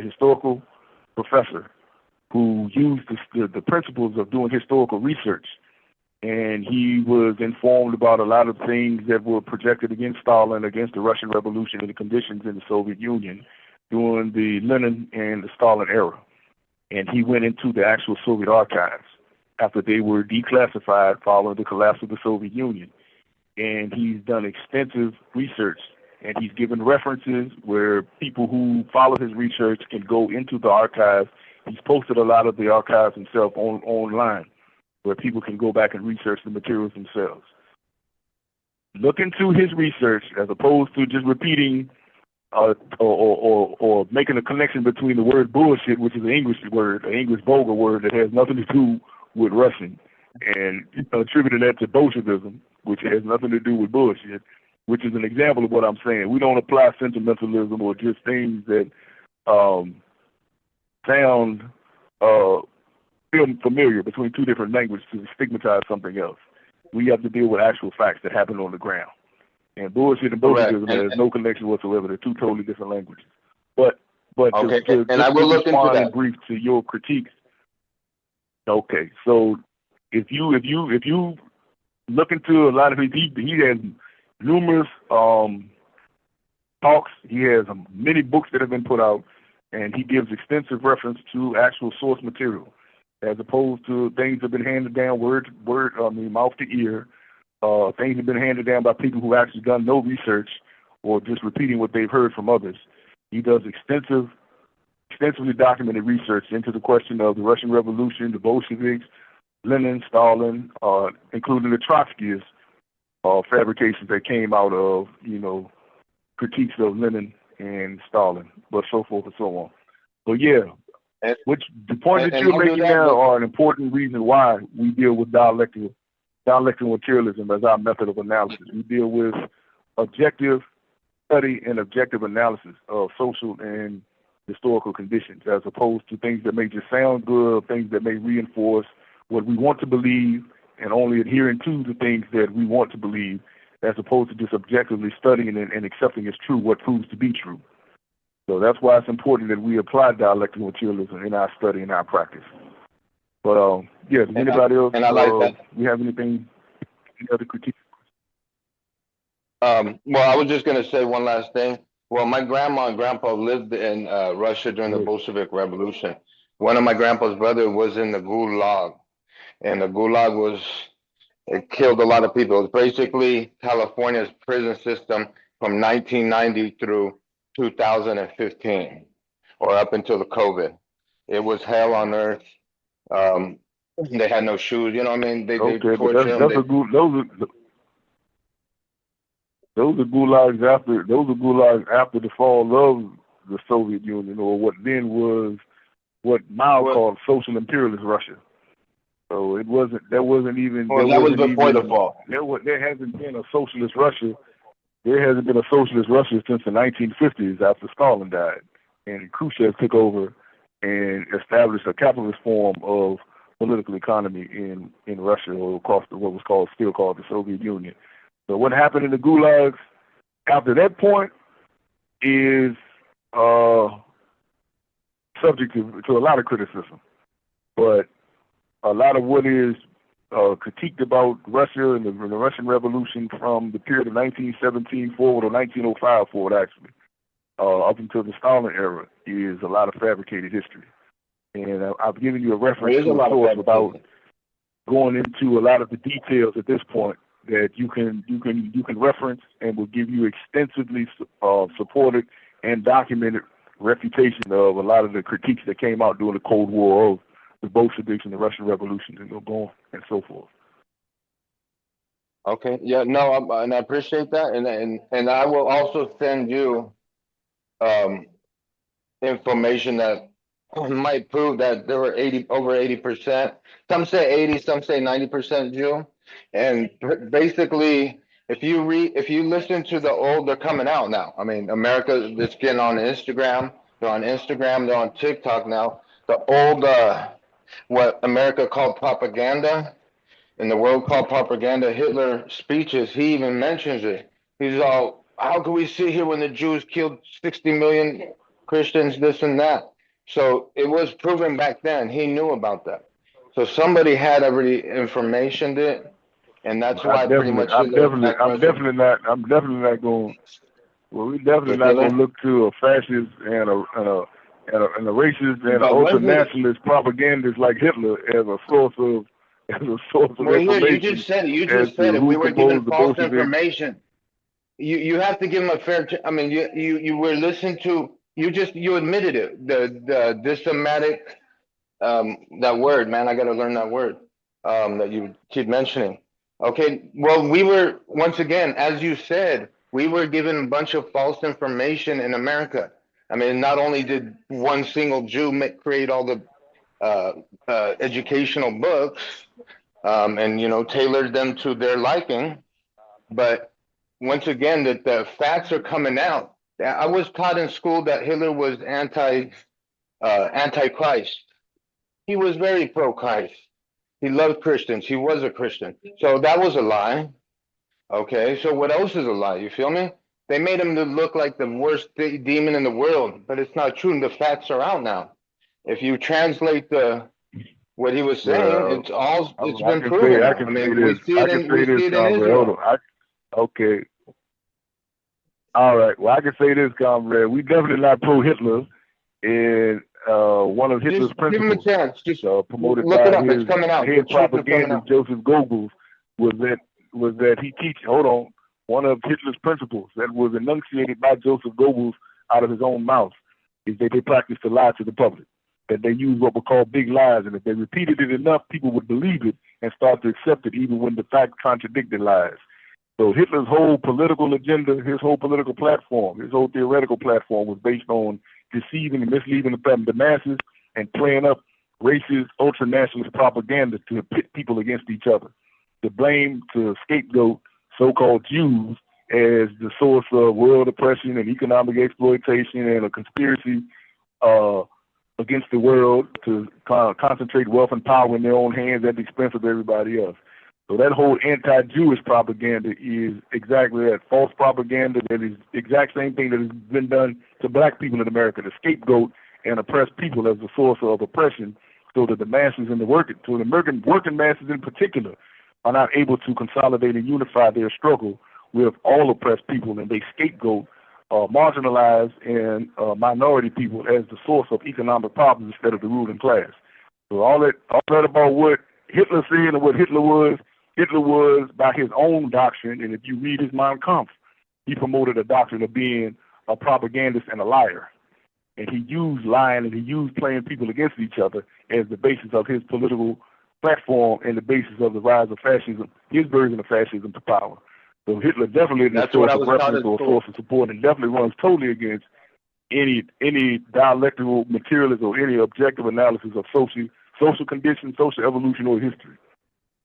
historical professor who used the principles of doing historical research, and he was informed about a lot of things that were projected against Stalin, against the Russian Revolution, and the conditions in the Soviet Union during the Lenin and the Stalin era. And he went into the actual Soviet archives after they were declassified following the collapse of the Soviet Union. And he's done extensive research, and he's given references where people who follow his research can go into the archives. He's posted a lot of the archives himself online, where people can go back and research the materials themselves. Look into his research as opposed to just repeating or making a connection between the word bullshit, which is an English word, an English vulgar word that has nothing to do with Russian, and attributing that to Bolshevism, which has nothing to do with bullshit, which is an example of what I'm saying. We don't apply sentimentalism or just things that sound feel familiar between two different languages to stigmatize something else. We have to deal with actual facts that happen on the ground. And bullshit and Bolshevism has no connection whatsoever. They're two totally different languages. But okay, to and I will look into that. In brief to your critiques. Okay, so if you look into a lot of his, he has numerous talks. He has many books that have been put out, and he gives extensive reference to actual source material, as opposed to things that have been handed down mouth to ear. Things have been handed down by people who actually done no research or just repeating what they've heard from others. He does extensively documented research into the question of the Russian Revolution, the Bolsheviks, Lenin, Stalin, including the Trotskyists, fabrications that came out of, critiques of Lenin and Stalin, but so forth and so on. So yeah, which the point that you're making now are an important reason why we deal with dialectical materialism as our method of analysis. We deal with objective study and objective analysis of social and historical conditions, as opposed to things that may just sound good, things that may reinforce what we want to believe, and only adhering to the things that we want to believe, as opposed to just objectively studying and accepting as true what proves to be true. So that's why it's important that we apply dialectical materialism in our study and our practice. But yeah, does anybody else? And I like that. You have any other critiques? Well, I was just going to say one last thing. Well, my grandma and grandpa lived in Russia during the Bolshevik Revolution. One of my grandpa's brother was in the Gulag, and the Gulag it killed a lot of people. It was basically California's prison system from 1990 through 2015, or up until the COVID. It was hell on earth. They had no shoes, you know what I mean? They tortured them. Those are gulags after the fall of the Soviet Union, or what then was what Mao called social imperialist Russia. So that wasn't even. Well, that was before the fall. There hasn't been a socialist Russia. There hasn't been a socialist Russia since the 1950s, after Stalin died and Khrushchev took over and established a capitalist form of political economy in Russia, or across what was still called the Soviet Union. So what happened in the gulags after that point is subject to a lot of criticism. But a lot of what is critiqued about Russia and the Russian Revolution from the period of 1917 forward, or 1905 forward actually, up until the Stalin era, is a lot of fabricated history. And I've given you a reference to a source without going into a lot of the details at this point, that you can reference, and will give you extensively supported and documented refutation of a lot of the critiques that came out during the Cold War of the Bolsheviks and the Russian Revolution, and go on and so forth. Okay, yeah, no, and I appreciate that, and I will also send you information that might prove that there were over 80%. Some say 80, some say 90% Jew. And basically, If you listen to the old, they're coming out now. I mean, America, it's getting on Instagram. They're on Instagram. They're on TikTok now. The old, what America called propaganda, and the world called propaganda, Hitler speeches, he even mentions it. He's all, how could we sit here when the Jews killed 60 million Christians, this and that? So it was proven back then. He knew about that. So somebody had already information it, and that's why pretty much Hitler attacked Russia. I'm definitely not going. Well, we definitely With not Hitler? going to look to a fascist and a racist and an But was it? ultra-nationalist propagandist like Hitler as a source of Well, here, you information just said it. You as just to said it. We who were given composed the false Bolsheviks. information. You have to give him a fair. I mean, you were listening to. You admitted it. The dysematic, that word, man. I got to learn that word. That you keep mentioning. Okay. Well, we were, once again, as you said, we were given a bunch of false information in America. I mean, not only did one single Jew create all the educational books, and tailored them to their liking. But once again, that the facts are coming out. I was taught in school that Hitler was anti-Christ. He was very pro-Christ. He loved Christians. He was a Christian. So that was a lie. Okay, so what else is a lie? You feel me? They made him to look like the worst demon in the world, but it's not true. And the facts are out now. If you translate what he was saying, Well, it's been proven now. I mean, we see it in Hold Israel. on. Okay. All right. Well, I can say this, comrade. We definitely not pro-Hitler, and one of Hitler's Just give him a principles, chance. Just promoted look it by up. his It's coming out. The head truth is coming propagandist out. Joseph Goebbels, was that he teach. Hold on. One of Hitler's principles that was enunciated by Joseph Goebbels out of his own mouth is that they practice to lie to the public. That they use what we call big lies, and if they repeated it enough, people would believe it and start to accept it, even when the facts contradict the lies. So Hitler's whole political agenda, his whole political platform, his whole theoretical platform was based on deceiving and misleading the masses and playing up racist, ultra-nationalist propaganda to pit people against each other, to blame, to scapegoat so-called Jews as the source of world oppression and economic exploitation and a conspiracy against the world to concentrate wealth and power in their own hands at the expense of everybody else. So that whole anti-Jewish propaganda is exactly that, false propaganda that is the exact same thing that has been done to black people in America, to scapegoat and oppress people as the source of oppression, so that the masses and the American working masses in particular are not able to consolidate and unify their struggle with all oppressed people, and they scapegoat marginalized and minority people as the source of economic problems instead of the ruling class. So all that about what Hitler said and what Hitler was by his own doctrine, and if you read his Mein Kampf, he promoted a doctrine of being a propagandist and a liar. And he used lying and he used playing people against each other as the basis of his political platform and the basis of the rise of fascism, his version of fascism to power. So Hitler definitely is a source of reference or a source of support, and definitely runs totally against any dialectical materialism or any objective analysis of social conditions, social evolution, or history.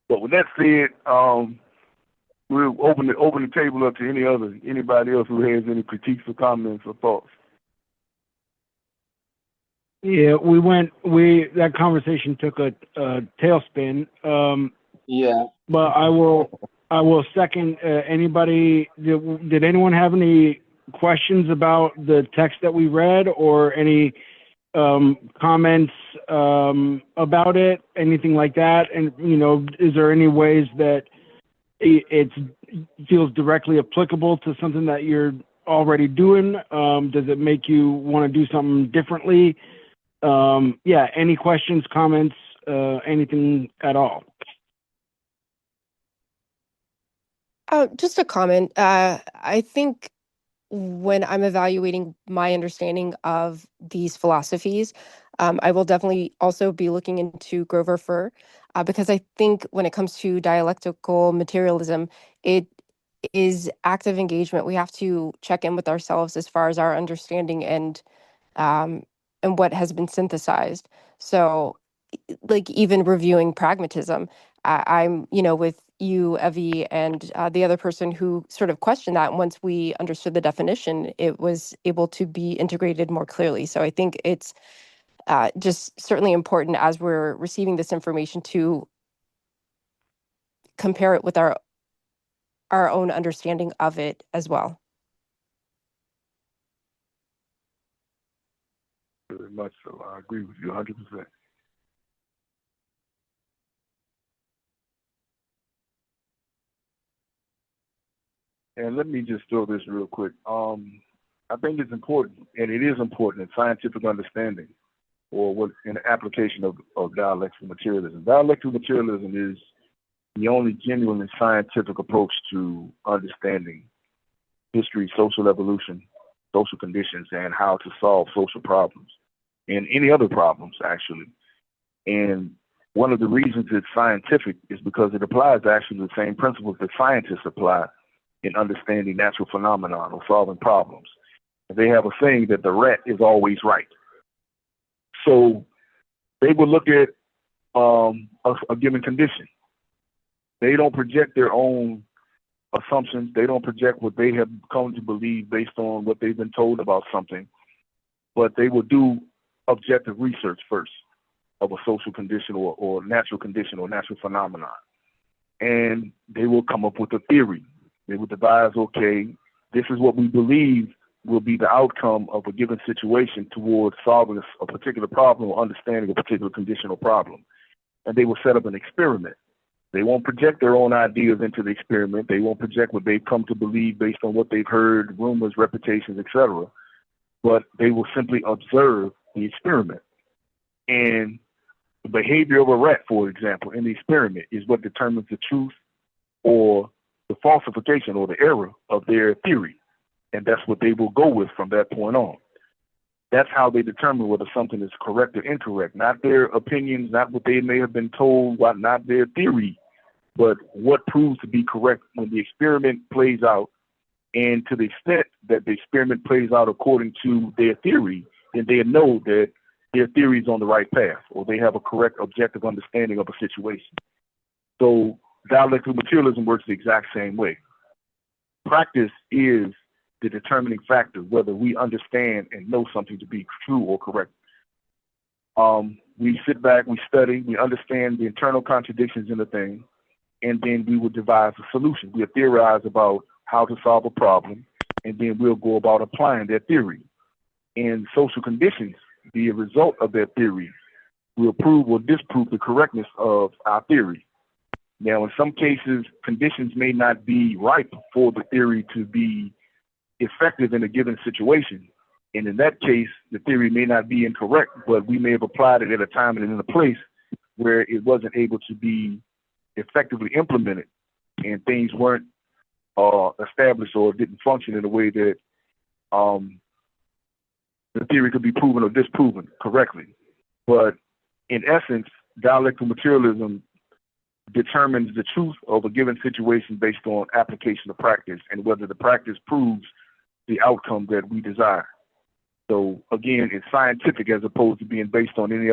But with that said, we'll open the table up to anybody else who has any critiques or comments or thoughts. Yeah, that conversation took a tailspin. Yeah. But I will second anybody. Did anyone have any questions about the text that we read, or any comments about it, anything like that? And is there any ways that it feels directly applicable to something that you're already doing? Does it make you want to do something differently? Yeah, any questions, comments, anything at all? Just a comment. I think when I'm evaluating my understanding of these philosophies, I will definitely also be looking into Grover Furr, because I think when it comes to dialectical materialism, it is active engagement. We have to check in with ourselves as far as our understanding and what has been synthesized. So, like even reviewing pragmatism, I'm with you, Evie, and the other person who sort of questioned that. And once we understood the definition, it was able to be integrated more clearly. So I think it's just certainly important as we're receiving this information to compare it with our own understanding of it as well. Very much so. I agree with you 100%. And let me just throw this real quick. I think it's important, and it is important in scientific understanding, or what in the application of dialectical materialism. Dialectical materialism is the only genuinely scientific approach to understanding history, social evolution, social conditions, and how to solve social problems, and any other problems, actually. And one of the reasons it's scientific is because it applies actually the same principles that scientists apply in understanding natural phenomena or solving problems. They have a saying that the rat is always right. So they will look at a given condition. They don't project their own assumptions. They don't project what they have come to believe based on what they've been told about something, but they will do objective research first of a social condition or natural condition or natural phenomenon. And they will come up with a theory. They will devise, okay, this is what we believe will be the outcome of a given situation towards solving a particular problem or understanding a particular condition or problem. And they will set up an experiment. They won't project their own ideas into the experiment. They won't project what they've come to believe based on what they've heard, rumors, reputations, etc. But they will simply observe the experiment. And the behavior of a rat, for example, in the experiment is what determines the truth or the falsification or the error of their theory. And that's what they will go with from that point on. That's how they determine whether something is correct or incorrect, not their opinions, not what they may have been told, not their theory, but what proves to be correct when the experiment plays out. And to the extent that the experiment plays out according to their theory, then they know that their theory is on the right path, or they have a correct objective understanding of a situation. So dialectical materialism works the exact same way. Practice is the determining factor whether we understand and know something to be true or correct. We sit back, we study, we understand the internal contradictions in the thing, and then we will devise a solution. We'll theorize about how to solve a problem, and then we'll go about applying that theory. And social conditions, the result of that theory, will prove or disprove the correctness of our theory. Now, in some cases, conditions may not be ripe for the theory to be effective in a given situation. And in that case, the theory may not be incorrect, but we may have applied it at a time and in a place where it wasn't able to be effectively implemented, and things weren't established or didn't function in a way that the theory could be proven or disproven correctly. But in essence, dialectical materialism determines the truth of a given situation based on application of practice and whether the practice proves the outcome that we desire. So again, it's scientific as opposed to being based on any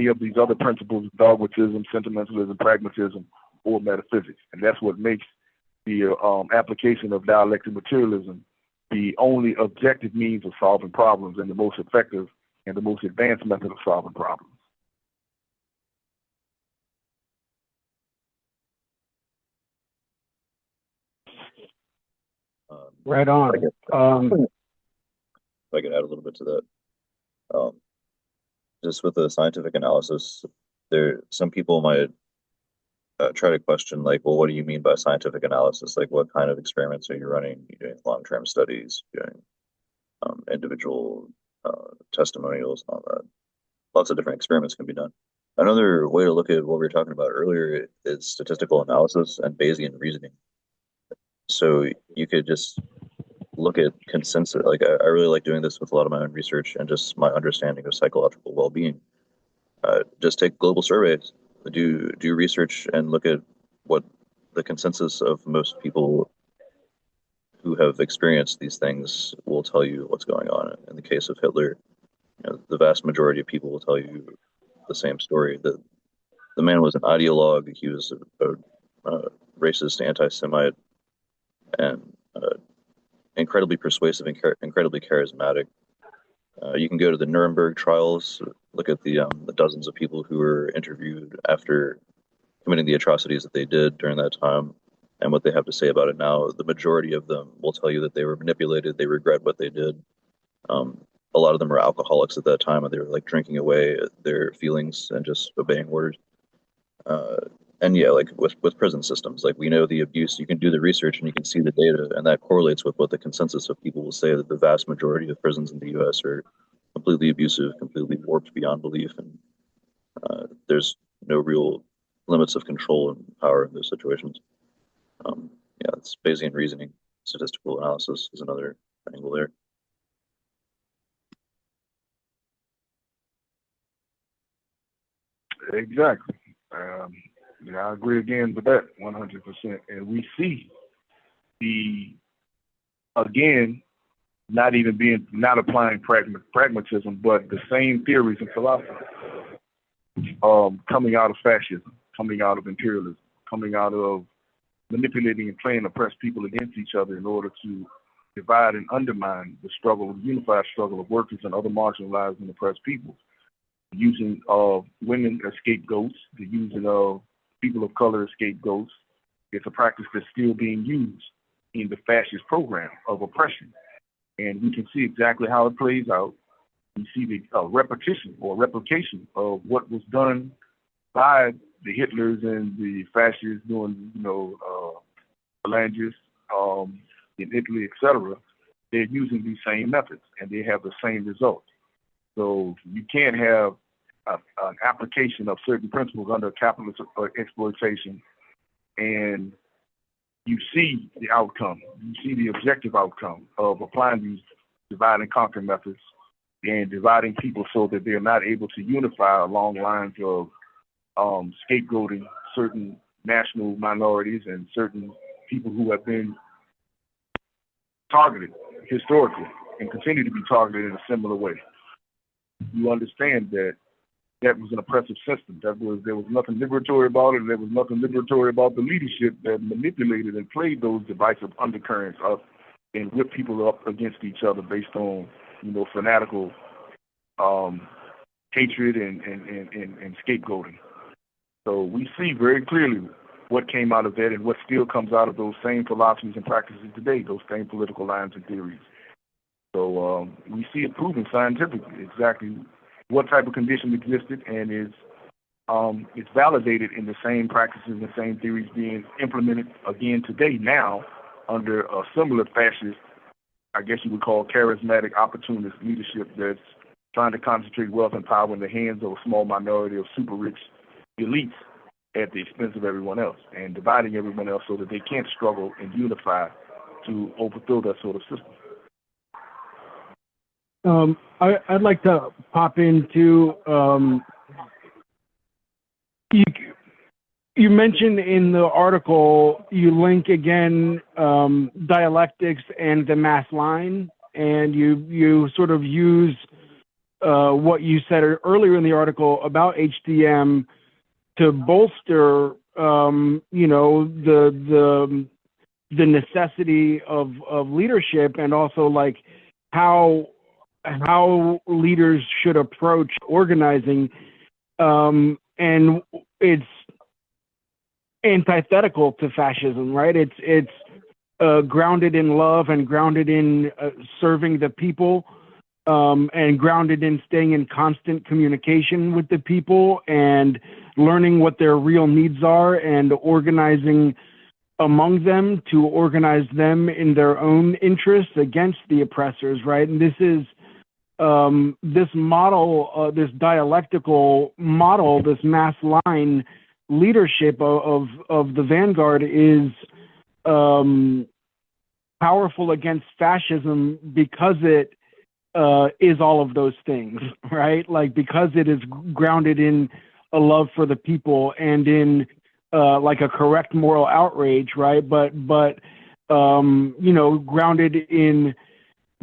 of these other principles: dogmatism, sentimentalism, pragmatism, or metaphysics. And that's what makes the application of dialectical materialism the only objective means of solving problems and the most effective and the most advanced method of solving problems. Right on. If I could add a little bit to that. Just with the scientific analysis, some people might try to question, like, well, what do you mean by scientific analysis? Like, what kind of experiments are you running? You're doing long-term studies, doing individual testimonials and all that. Lots of different experiments can be done. Another way to look at what we were talking about earlier is statistical analysis and Bayesian reasoning. So you could just look at consensus. Like, I really like doing this with a lot of my own research and just my understanding of psychological well-being. Just take global surveys, do research, and look at what the consensus of most people who have experienced these things will tell you what's going on. In the case of Hitler, the vast majority of people will tell you the same story. The man was an ideologue. He was a racist, anti-Semite, and incredibly persuasive and incredibly charismatic. You can go to the Nuremberg trials, look at the dozens of people who were interviewed after committing the atrocities that they did during that time, and what they have to say about it now. The majority of them will tell you that they were manipulated, they regret what they did. A lot of them were alcoholics at that time, and they were like drinking away their feelings and just obeying orders. And yeah, like with prison systems, like we know the abuse, you can do the research and you can see the data, and that correlates with what the consensus of people will say, that the vast majority of prisons in the US are completely abusive, completely warped beyond belief, and there's no real limits of control and power in those situations. Yeah, it's Bayesian reasoning. Statistical analysis is another angle there. Exactly. Yeah, I agree again with that 100%. And we see again, not applying pragmatism, but the same theories and philosophies coming out of fascism, coming out of imperialism, coming out of manipulating and playing oppressed people against each other in order to divide and undermine the unified struggle of workers and other marginalized and oppressed peoples. Using women as scapegoats, the using of people of color as scapegoats. It's a practice that's still being used in the fascist program of oppression. And we can see exactly how it plays out. We see the repetition or replication of what was done by the Hitlers and the fascists during, phalanges in Italy, etc. They're using these same methods and they have the same results. So you can't have an application of certain principles under capitalist exploitation, and you see the outcome. You see the objective outcome of applying these divide and conquer methods and dividing people so that they're not able to unify along lines of scapegoating certain national minorities and certain people who have been targeted historically and continue to be targeted in a similar way. You understand that that was an oppressive system. There was nothing liberatory about it. There was nothing liberatory about the leadership that manipulated and played those divisive undercurrents up and whipped people up against each other based on, fanatical hatred and scapegoating. So we see very clearly what came out of that and what still comes out of those same philosophies and practices today, those same political lines and theories. So we see it proven scientifically exactly what type of condition existed, and it's validated in the same practices and the same theories being implemented again today now under a similar fascist, I guess you would call charismatic opportunist leadership that's trying to concentrate wealth and power in the hands of a small minority of super rich elites at the expense of everyone else and dividing everyone else so that they can't struggle and unify to overthrow that sort of system. I'd like to pop into, you mentioned in the article, you link again dialectics and the mass line, and you sort of use what you said earlier in the article about HDM to bolster, the necessity of leadership, and also like how leaders should approach organizing, and it's antithetical to fascism, right? It's grounded in love and grounded in serving the people, and grounded in staying in constant communication with the people and learning what their real needs are and organizing among them to organize them in their own interests against the oppressors, right? And this is this model, this dialectical model, this mass line leadership of the Vanguard is powerful against fascism because it is all of those things, right? Like because it is grounded in a love for the people and in like a correct moral outrage, right? But grounded in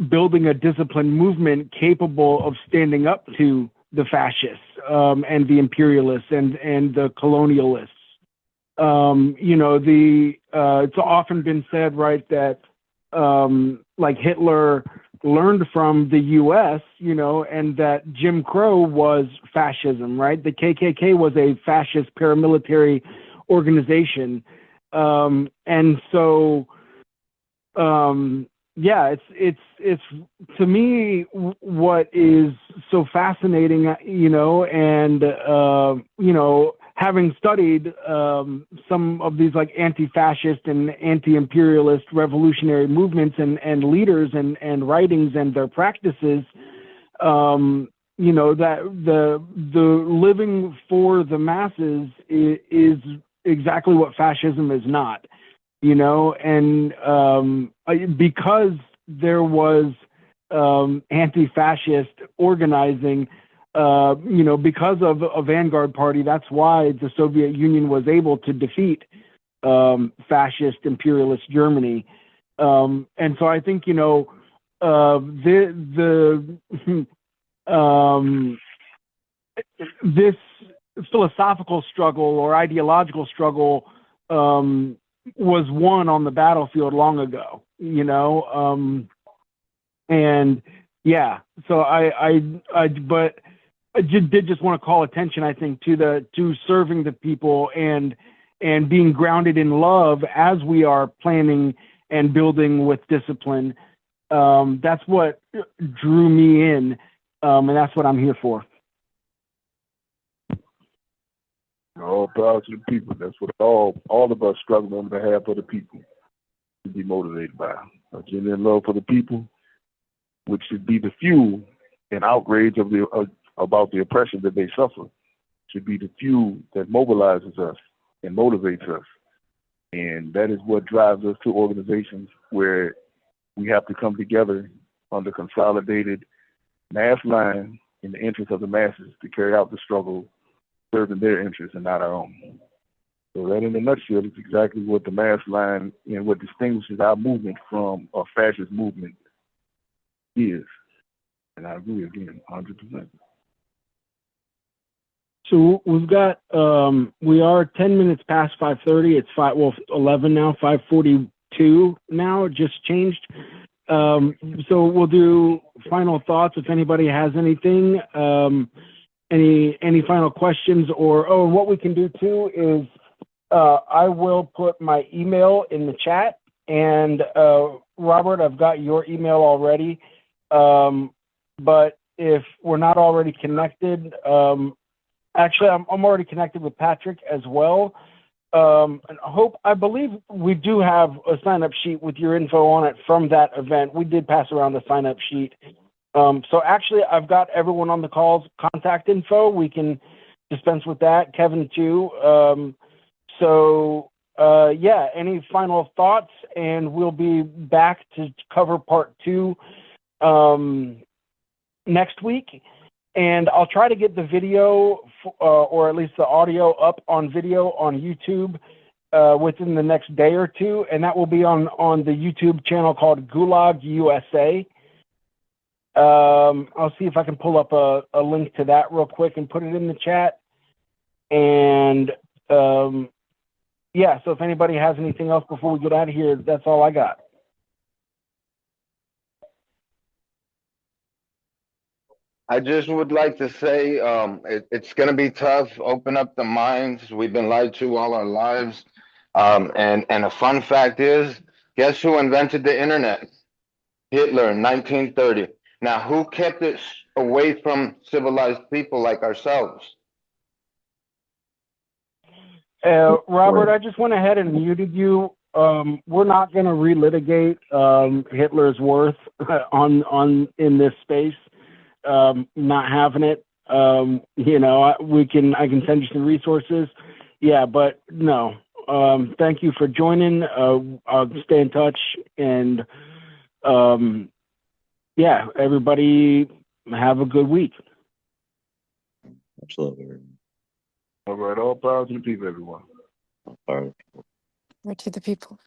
building a disciplined movement capable of standing up to the fascists and the imperialists and the colonialists. You know, it's often been said, right, that like Hitler learned from the U.S., you know, and that Jim Crow was fascism, right? The KKK was a fascist paramilitary organization. And so, yeah, it's to me what is so fascinating, you know, and you know, having studied some of these like anti-fascist and anti-imperialist revolutionary movements and leaders and writings and their practices, you know, that the living for the masses is exactly what fascism is not. You know, and because there was anti-fascist organizing, you know, because of a Vanguard Party, that's why the Soviet Union was able to defeat fascist imperialist Germany. And so I think, you know, this philosophical struggle or ideological struggle was won on the battlefield long ago, you know, and yeah, so but I did just want to call attention, I think, to serving the people and being grounded in love as we are planning and building with discipline. That's what drew me in, and that's what I'm here for. All proud to the people. That's what all of us struggle on behalf of the people to be motivated by. A genuine love for the people, which should be the fuel and outrage about the oppression that they suffer, should be the fuel that mobilizes us and motivates us. And that is what drives us to organizations where we have to come together under consolidated mass line in the interest of the masses to carry out the struggle, serving their interests and not our own. So that in a nutshell is exactly what the mass line and what distinguishes our movement from a fascist movement is. And I agree again, 100%. So we've got, we are 10 minutes past 5:30. It's 11 now, 5:42 now, it just changed. So we'll do final thoughts if anybody has anything. Any final questions, or what we can do too is I will put my email in the chat, and Robert, I've got your email already, but if we're not already connected, actually I'm already connected with Patrick as well, and I believe we do have a sign-up sheet with your info on it from that event. We did pass around the sign-up sheet. So actually, I've got everyone on the call's contact info. We can dispense with that. Kevin too. Yeah, any final thoughts? And we'll be back to cover part 2 next week. And I'll try to get the video, or at least the audio, up on video on YouTube within the next day or two. And that will be on the YouTube channel called Gulag USA. I'll see if I can pull up a link to that real quick and put it in the chat. And yeah, so if anybody has anything else before we get out of here, that's all I got. I just would like to say it's going to be tough. Open up the minds. We've been lied to all our lives. And a fun fact is, guess who invented the internet? Hitler in 1930. Now, who kept it away from civilized people like ourselves? Robert, I just went ahead and muted you. We're not going to relitigate Hitler's worth in this space. Not having it. You know, I can send you some resources. Yeah, but no. Thank you for joining. I'll stay in touch, and yeah, everybody have a good week. Absolutely. All right, all power to the people, everyone. All right. Or to the people.